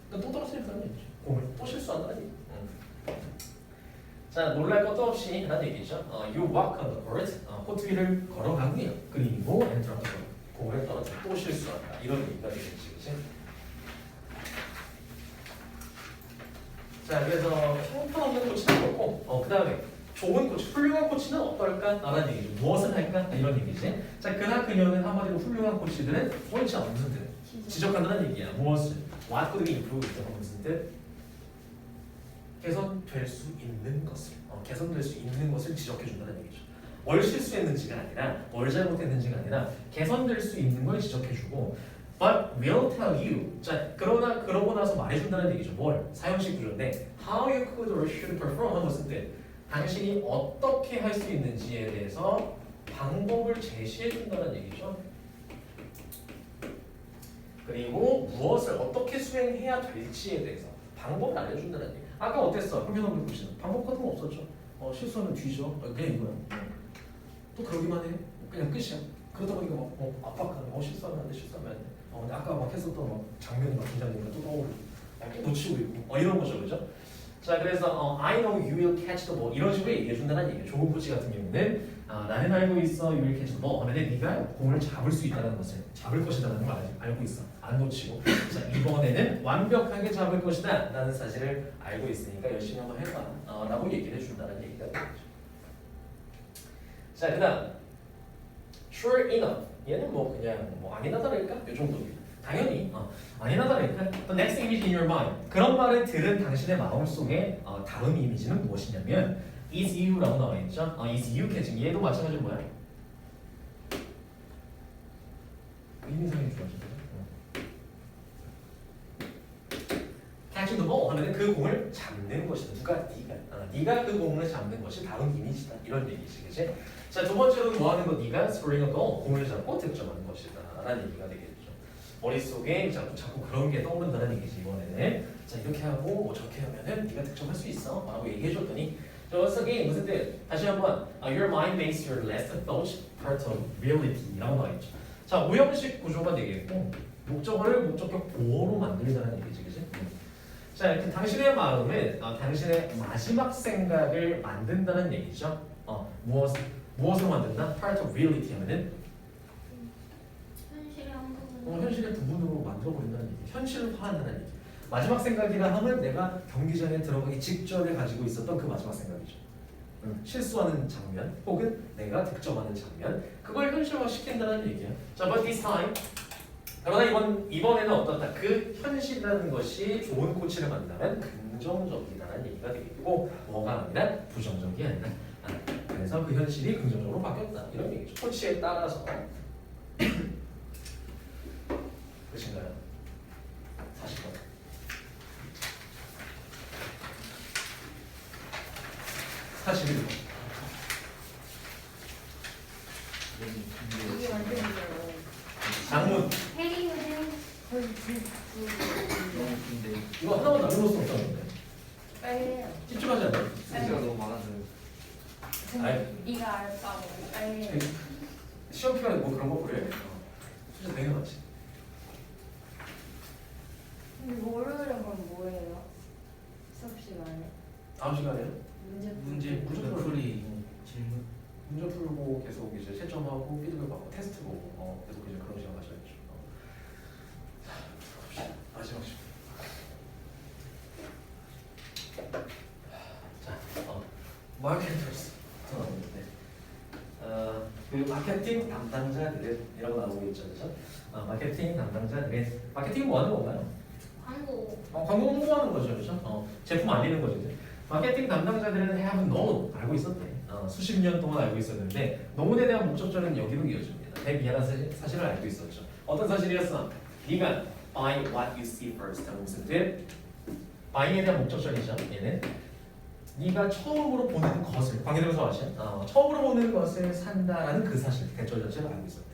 그러니까 또 떨어뜨린다는 얘기죠. 공을 또 실수한다는 얘기. 자, 놀랄 것도 없이 라는 얘기죠. You walk on the court. 코트 위를 걸어가고요. 그리고 and drop the ball. 공을 떨어뜨려 또 실수한다. 이런 얘기가 되겠지, 그렇지? 자, 그래서 형편없는 코치는 그렇고, 그 다음에 좋은 코치, 훌륭한 코치는 어떨까? 라는 얘기죠. 무엇을 할까? 이런 얘기지. 자, 그나 그녀는 한마디로 훌륭한 코치들은 원치 않은 무슨 뜻? 지적한다는 얘기야. 무엇을? What could be improved? 무슨 뜻? 개선될 수 있는 것을, 개선될 수 있는 것을 지적해 준다는 얘기죠. 뭘 실수했는지가 아니라, 뭘 잘못했는지가 아니라 개선될 수 있는 걸 지적해 주고, but will tell you. 자, 그러고 나서 말해준다는 얘기죠. 뭘? 사형식 구조인데, how you could or should perform 하는 것은 때, 당신이 어떻게 할 수 있는지에 대해서 방법을 제시해 준다는 얘기죠. 그리고 무엇을 어떻게 수행해야 될지에 대해서 방법을 알려준다는 얘기. 아까 어땠어? 형편없는 코치는 방법 같은 거 없었죠. 실수하면 뒤져. 그냥 이거야. 또 그러기만 해. 그냥 끝이야. 그러다 보니까 막 압박하는. 실수하면 안 돼. 실수하면 안 돼. 근데 아까 막 했었던 막 장면이 막 긴장되니까 또 떠오르고 또 놓치고 있고 이런 거죠, 그죠? 자, 그래서 I know you will catch the ball 이런 식으로 얘기해 준다는 얘기예요. 좋은 코치 같은 경우는 나는 알고 있어, you will catch the ball 하면 네가 공을 잡을 수 있다는 것을 잡을 것이다라는 걸 알고 있어. 안 놓치고. 자, 이번에는 완벽하게 잡을 것이다 라는 사실을 알고 있으니까 열심히 한번 해봐 라고 얘기를 해준다는 얘기가 되겠죠. 자, 그 다음 sure enough 얘는 뭐 그냥 뭐 아니나 다를까? 이 정도입니다. 당연히 아니나 다를까? The next image in your mind 그런 말을 들은 당신의 마음속에 다음 이미지는 무엇이냐면 is you라고 나와 있죠. is you catching 얘도 마찬가지로 뭐야? 의미상이 좋아지죠. catching the ball 하면 그 공을 잡는 것이다. 누가? 네가 그 공을 잡는 것이 다음 이미지다. 이런 얘기지, 그치? 자, 두 번째로는 뭐 하는 거? 네가 scoring a goal 공을 잡고 득점하는 것이다. 라는 얘기가 되겠죠. 머릿속에 자꾸 그런 게 떠오른다는 얘기지, 이번에는. 자, 이렇게 하고 뭐 저렇게 하면은 네가 득점할 수 있어. 라고 얘기해줬더니 once again 무슨 뜻? 다시 한번 your mind makes your last thought part of reality 라고 나와 있죠. 자, 오형식 구조가 되겠고 목적어를 목적격 보어로 만들자는 얘기지, 그치? 자, 이렇게 당신의 마음은 당신의 마지막 생각을 만든다는 얘기죠. 무엇으로 만든다? Part of reality 하면은 현실의 한 부분. 현실의 부분으로 만들어버린다는 얘기. 현실을 화한다는 얘기. 마지막 생각이라 하면 내가 경기장에 들어가기 직전에 가지고 있었던 그 마지막 생각이죠. 실수하는 장면 혹은 내가 득점하는 장면 그걸 현실화 시킨다는 얘기야. 자, but this time 그러나 이번에는 어떻다? 그 현실이라는 것이 좋은 코치를 만나면 긍정적이다라는 얘기가 되겠고 뭐가 아니라 부정적이 아니라 그래서 그 현실이 긍정적으로 바뀌었다 이런 얘기죠. 코치에 따라서 그것인가요? 40번 사실 이게 완전 이거예요. 장문 해리는 거의 너무 긴데 이거 하나만 나눌 수 없었는데 빨리 집중하지 않아요? 문제가 너무 많아서요. 아니. 네가 알바고 빨리 시험 기간에 뭐 그런 거 보래. 진짜 되게 많지. 근데 월요일에 그럼 뭐예요? 수업 시간에 다음 시간에 문제 풀이 질문 문제 풀고 계속 이제 채점하고 피드백 받고 테스트 보고 계속 이제 그런 시간 가셔야죠. 마지막 시간. 자, 마케터스 나오는데 그 마케팅 담당자들이라고 나오고 있죠, 그렇죠? 마케팅 담당자들 마케팅 뭐 하는 건가요? 광고. 광고 홍보하는 거죠, 그렇죠? 제품 알리는 거죠. 마케팅 담당자들은 have known 알고 있었대. 수십 년 동안 알고 있었는데 known에 대한 목적절은 여기로 이어집니다. 대미안한 사실을 알고 있었죠. 어떤 사실이었어? 네가 buy what you see first. 무슨 뜻? buy에 대한 목적절이죠. 얘는 네가 처음으로 보는 것을 관계대명사 맞죠? 처음으로 보는 것을 산다라는 그 사실 대절 자체를 알고 있었대.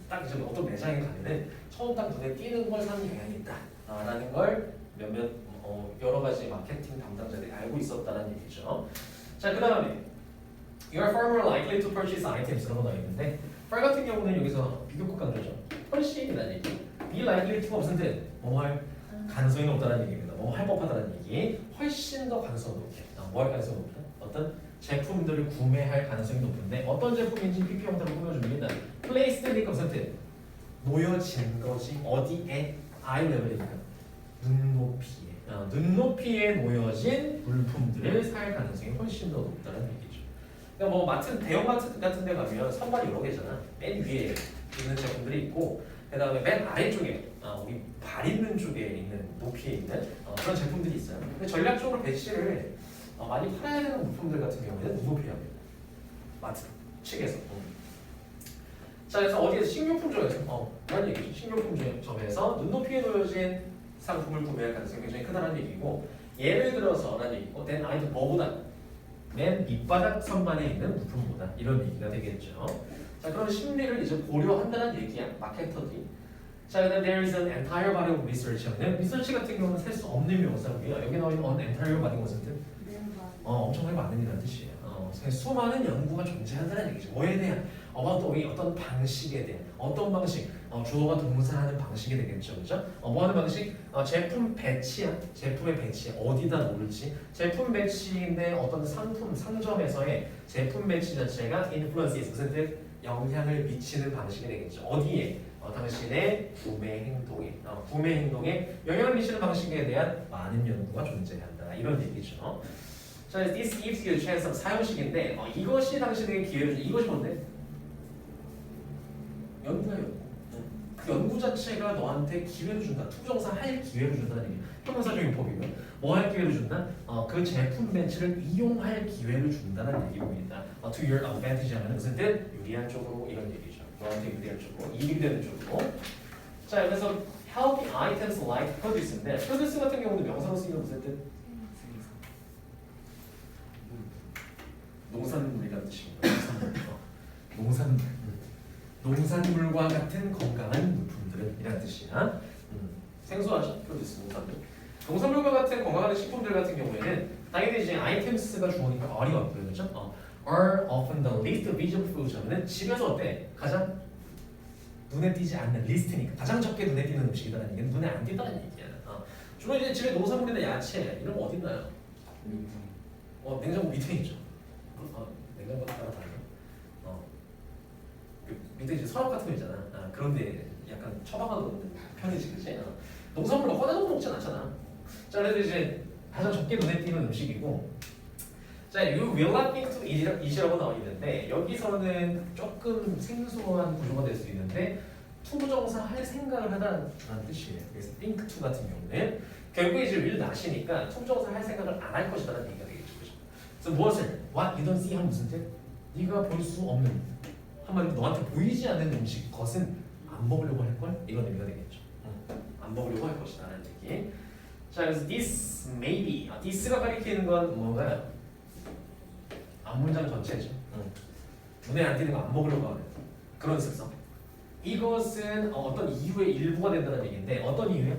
딱 이제 어떤 매장에 가면은 처음 딱 눈에 띄는 걸 사는 경향이 있다라는 걸 몇몇 여러 가지 마케팅 담당자들이 알고 있었다는 얘기죠. 자, 그 다음에 You are far more likely to purchase items 라고 나와 있는데 far 같은 경우는 여기서 비교급 강조죠. 훨씬이라는 얘기. Be likely to 무슨 뜻? 뭐할 가능성이 높다는 얘기입니다. 뭐할 법하다는 얘기. 훨씬 더 가능성이 높게. 뭐 할 가능성이 높다? 어떤 제품들을 구매할 가능성이 높은데 어떤 제품인지 PP 형태로 꾸며줍니다. Placed니까 무슨 뜻? 놓여진 거지. 어디에? eye level이니까 눈높이에. 눈높이에 놓여진 물품들을 살 가능성이 훨씬 더 높다는 얘기죠. 그러니까 뭐 마트 대형 마트 같은 데 가면 선반이 여러 개잖아. 맨 위에 있는 제품들이 있고 그다음에 맨 아래쪽에 우리 발 있는 쪽에 있는 높이에 있는 그런 제품들이 있어요. 근데 전략적으로 배치를 많이 팔아야 되는 물품들 같은 경우에는 눈높이야. 마트 측에서. 자, 그래서 어디에서 식료품점에서 이런 얘기죠. 식료품점에서 눈높이에 놓여진 상품을 구매할 가능성이 굉장히 크다는 얘기고 예를 들어서라는 얘기고 then 아이들 뭐보다 맨 밑바닥 선반에 있는 물품보다 이런 얘기가 되겠죠. 자, 그런 심리를 이제 고려한다는 얘기야. 마케터들이. 자, 그다음 there is an entire body of research 하면 리서치 같은 경우는 셀 수 없는 명사고요. 여기 나와 있는 an entire body가 무슨 뜻? 엄청나게 많은이라는 뜻이에요. 수많은 연구가 존재한다는 얘기죠. 뭐에 대한? 어떤 방식에 대한 어떤 방식? 주어가 동사하는 방식이 되겠죠, 그렇죠? 뭐 하는 방식? 제품 배치야. 제품의 배치 어디다 놓을지. 제품 배치인데 어떤 상품 상점에서의 제품 배치 자체가 influence 무슨 뜻? 영향을 미치는 방식이 되겠죠. 어디에? 당신의 구매 행동에 영향을 미치는 방식에 대한 많은 연구가 존재한다. 이런 얘기죠. 자, this gives you a chance of 사용식인데 이것이 당신에게 기회를 줘. 이것이 뭔데? 연구야, 연구. 그 연구 자체가 너한테 기회를 준다. 투정사 할 기회를 준다는 얘기. 형용사적 용법이고요. 뭐 할 기회를 준다? 그 제품 배치를 이용할 기회를 준다는 얘기입니다. To your advantage 하면 무슨 뜻? 유리한 쪽으로 이런 얘기죠. 너한테 유리한 쪽으로, 이익이 되는 쪽으로. 자, 그래서 helping items like produce인데 produce 같은 경우는 명사로 쓰이는 무슨 뜻? 농산물이라는 뜻입니다. 농산물과 같은 건강한 물품들은 이라는 뜻이야. 생소하죠? produce 농산물. 농산물과 같은 건강한 식품들 같은 경우에는 당연히 이제 items가 주어니까 are이 왔고요, 그렇죠? are often the least visible foods 하면은 집에서 어때? 가장 눈에 띄지 않는 리스트니까 가장 적게 눈에 띄는 음식이다라는 얘기는 눈에 안 띈다는 얘기야. 주로 이제 집에 농산물이나 야채 이런 거 어디 있나요? 냉장고 밑에 있죠. 냉장고 따라다녀. 그 밑에 이제 서랍 같은 거 있잖아. 그런데 약간 처박아놓는 편이지, 그치? 농산물로 꺼내서 먹진 않잖아. 자, 그래서 이제 가장 적게 눈에 띄는 음식이고, 자, you will not think to eat이라고 나와 있는데 여기서는 조금 생소한 구조가 될 수 있는데 투부정사 할 생각을 하다라는 뜻이에요. 그래서 think to 같은 경우는 결국에 이제 will not이니까 투부정사 할 생각을 안 할 것이다라는 얘기가 되겠죠, 그죠? 그래서 무엇을? What you don't see 하면 무슨 뜻? 네가 볼 수 없는 한마디로 너한테 보이지 않는 음식 것은 안 먹으려고 할 걸? 이런 의미가 되겠죠. 안 먹으려고 할 것이다라는 얘기. 자, 그래서 this may be. this가 가리키는 건 뭔가요? 앞문장 전체죠. 눈에 안 띄는 거 안 먹으려고 하는 그런 습성. 이것은 어떤 이유의 일부가 된다는 얘기인데 어떤 이유예요?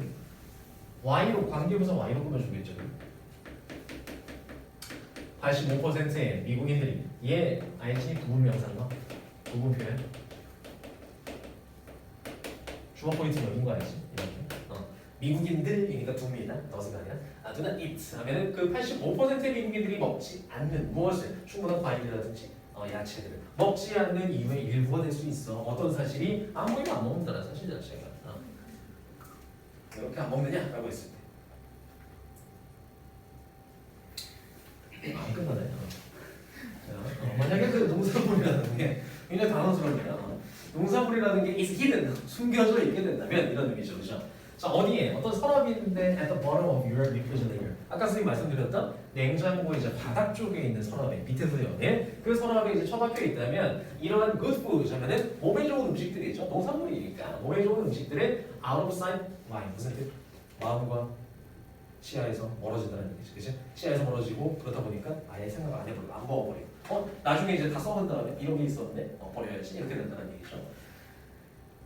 Y로 관계부사 Y로 꾸며주겠죠. 85%의 미국인들이 얘 알지? 부분명사인가? 부분 표현. 주어 포인트는 여긴 거 알지? 이렇게. 미국인들이니까 두입니다. 너스가 아니라 do not eat 하면은 그 85%의 미국인들이 먹지 않는 무엇을 충분한 과일이라든지 야채들을 먹지 않는 이유의 일부가 될 수 있어. 어떤 사실이 안 보이면 안 먹는다는 사실 자체가 이렇게 안 먹느냐라고 했을 때 안 끝나네. 자, 만약에 그 농산물이라는 게 굉장히 당황스럽네요. 농산물이라는 게 is hidden 숨겨져 있게 된다면 이런 의미죠, 그렇죠? 자, 어디에? 어떤 서랍인데 at the bottom of your refrigerator. 아까 선생님 말씀드렸던 냉장고 이제 바닥 쪽에 있는 서랍에 밑에서요. 그 서랍에 이제 처박혀 있다면 이러한 good foods 하면은 몸에 좋은 음식들이죠. 농산물이니까 몸에 좋은 음식들은 out of sight, mind 무슨 뜻? 마음과 시야에서 멀어진다는 얘기지, 그치? 시야에서 멀어지고 그러다 보니까 아예 생각 안 해버리고 안 먹어버리고 나중에 이제 다 써본 다음에 이런 게 있었는데 버려야지 이렇게 된다는 얘기죠.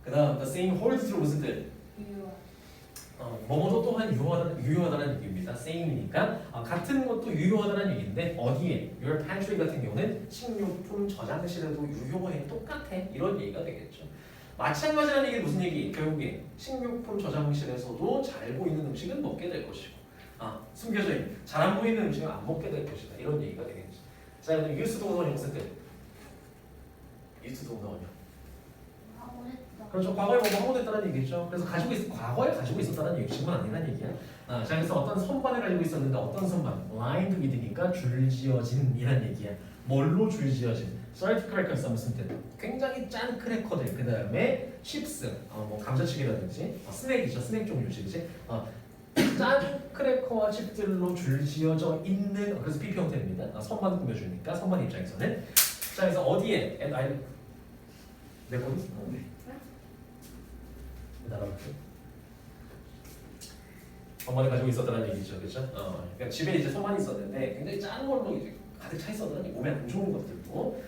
그 다음 the same holds true 무슨 뜻? 유효한. 뭐뭐도 또한 유효하다는 얘기입니다. same이니까 같은 것도 유효하다는 얘기인데 어디에? your pantry 같은 경우는 식료품 저장실에도 유효해 똑같아 이런 얘기가 되겠죠. 마찬가지라는 얘기는 무슨 얘기? 결국에 식료품 저장실에서도 잘 보이는 음식은 먹게 될 것이고 숨겨져 있는 잘 안 보이는 음식은 안 먹게 될 것이다 이런 얘기가 되겠죠. 자 그럼 유스 동사원이 무슨 뜻? 유스 동사원이요. 하고 했다. 그렇죠. 과거에 뭐뭐 하고 됐다는 얘기죠. 그래서 과거에 가지고 있었다는 얘기 지금은 아니라는 얘기야. 자 그래서 어떤 선반을 가지고 있었는데 어떤 선반? lined with니까 줄지어진이란 얘기야. 뭘로 줄지어진? salty crackers 무슨 뜻? 굉장히 짠 크래커들. 그 다음에 chips, 뭐 감자칩이라든지 스낵이죠. 스낵 종류지, 그렇지? 짠 크래커와 칩들로 줄지어져 있는 그래서 PP 형태입니다. 선반 꾸며주니까 선반 입장에서는 자 그래서 어디에? 내 거니? 나라볼게. 선반을 가지고 있었다는 얘기죠, 그렇죠? 그러니까 집에 이제 선반이 있었는데 굉장히 짠 걸로 이제 가득 차 있었다는 몸에 안 좋은 것들도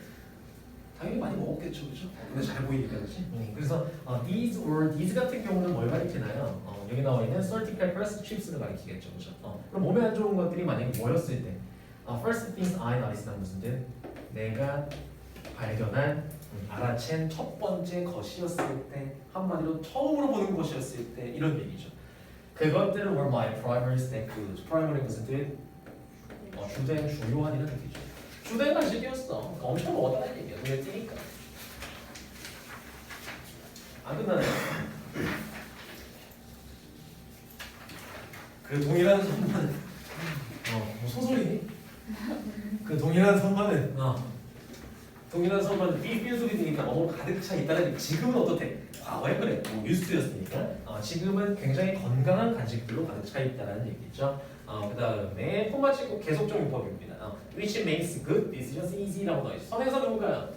당연히 많이 먹었겠죠, 그렇죠? 근데 잘 보이니까, 그렇지? 그래서 these 같은 경우는 뭘 가리키나요? 여기 나와 있는 salty crackers, chips를 가리키겠죠, 그렇죠? 그럼 몸에 안 좋은 것들이 만약에 뭐였을 때, first things I noticed는 무슨 뜻? 내가 발견한 알아챈 첫 번째 것이었을 때 한마디로 처음으로 보는 것이었을 때 이런 얘기죠. 그것들은 were my primary snack foods. primary 무슨 뜻? 주된 주요한 이런 뜻이죠. 주된 간식이었어. 엄청 먹었다는 얘기야. 눈에 띄니까. 안 끝나네. 그 동일한 선반은 뭐 소설이니? 그 동일한 선반은 동일한 선반은 필수리니까 너무 가득 차 있다는 얘기. 지금은 어떻대? 과거에 그래. 뉴스였으니까. 지금은 굉장히 건강한 간식들로 가득 차 있다는 얘기죠. 그 다음에 콤마 찍고 계속적 문법입니다. Which makes good decisions easy라고 나와있어. 선행사 누굴까요?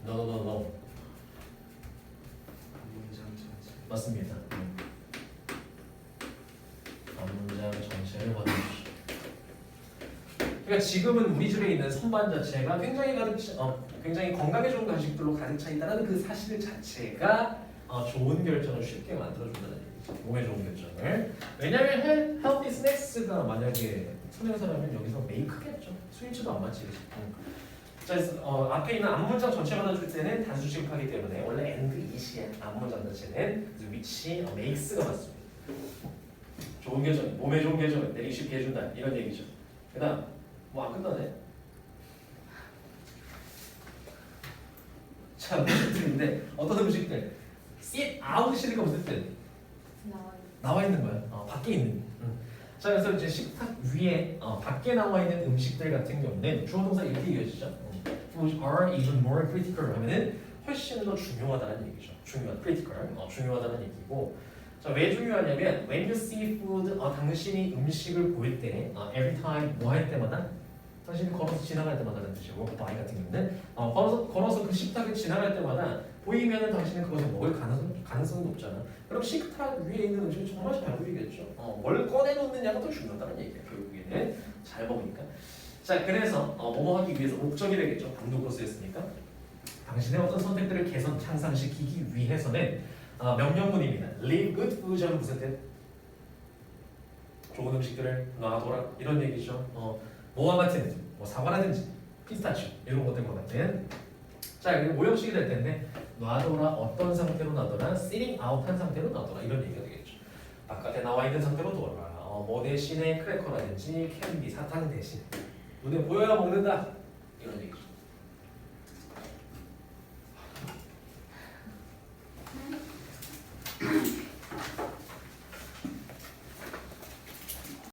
No. 맞습니다. 문장 전체를 봐주십시오. 그러니까 지금은 우리 집에 있는 선반 자체가 굉장히 건강에 좋은 간식들로 가득 차 있다는 그 사실 자체가 좋은 결정을 쉽게 만들어준다는 얘기죠. 몸에 좋은 결정을. 왜냐하면 healthy snacks가 만약에 선행사라면 여기서 메이크겠죠. 스위치도 안 맞지. 자, 앞에 있는 앞문장 전체 받아줄 때는 단수 취급하기 때문에 원래 and it이야. 앞문장 자체는 which makes가 맞습니다. 좋은 결정, 몸에 좋은 결정을 내리기 쉽게 해준다 이런 얘기죠. 그다음 뭐 안 끝나네. 자, 음식들인데 어떤 음식들? sit out 시리가 무슨 뜻? 나와 있는 거야. 밖에 있는. 자, 그래서 이제 식탁 위에 밖에 나와 있는 음식들 같은 경우는 주어 동사 이렇게 이어지죠. which are even more critical 하면은 훨씬 더 중요하다는 얘기죠. critical, 중요하다는 얘기고. 자, 왜 중요하냐면 when you see food, 당신이 음식을 볼 때, every time 뭐 할 때마다 당신이 걸어서 지나갈 때마다는 뜻이에요. walk by 같은 경우는 걸어서 그 식탁을 지나갈 때마다 보이면은 당신은 그것을 먹을 가능성이 높잖아. 그럼 식탁 위에 있는 음식이 정말 잘 보이겠죠. 뭘 꺼내놓느냐가 더 중요하다는 얘기야. 결국에는 잘 먹으니까. 자, 그래서 뭐뭐 하기 위해서 목적이 되겠죠. 방독으로 쓰였으니까. 당신의 어떤 선택들을 개선, 향상시키기 위해서는 명령문입니다. Leave good food 하면 무슨 뜻? 좋은 음식들을 놔둬라 이런 얘기죠. 뭐와 같은 뭐 사과라든지 피스타치오 이런 것들과 같은. 자, 그리고 모형식이 될 텐데 놔둬라 어떤 상태로 놔둬라 sitting out 한 상태로 놔둬라 이런 얘기가 되겠죠. 바깥에 나와 있는 상태로 둬라. 뭐 대신에 크래커라든지 캔디 사탕 대신 눈에 보여야 먹는다 이런 얘기죠.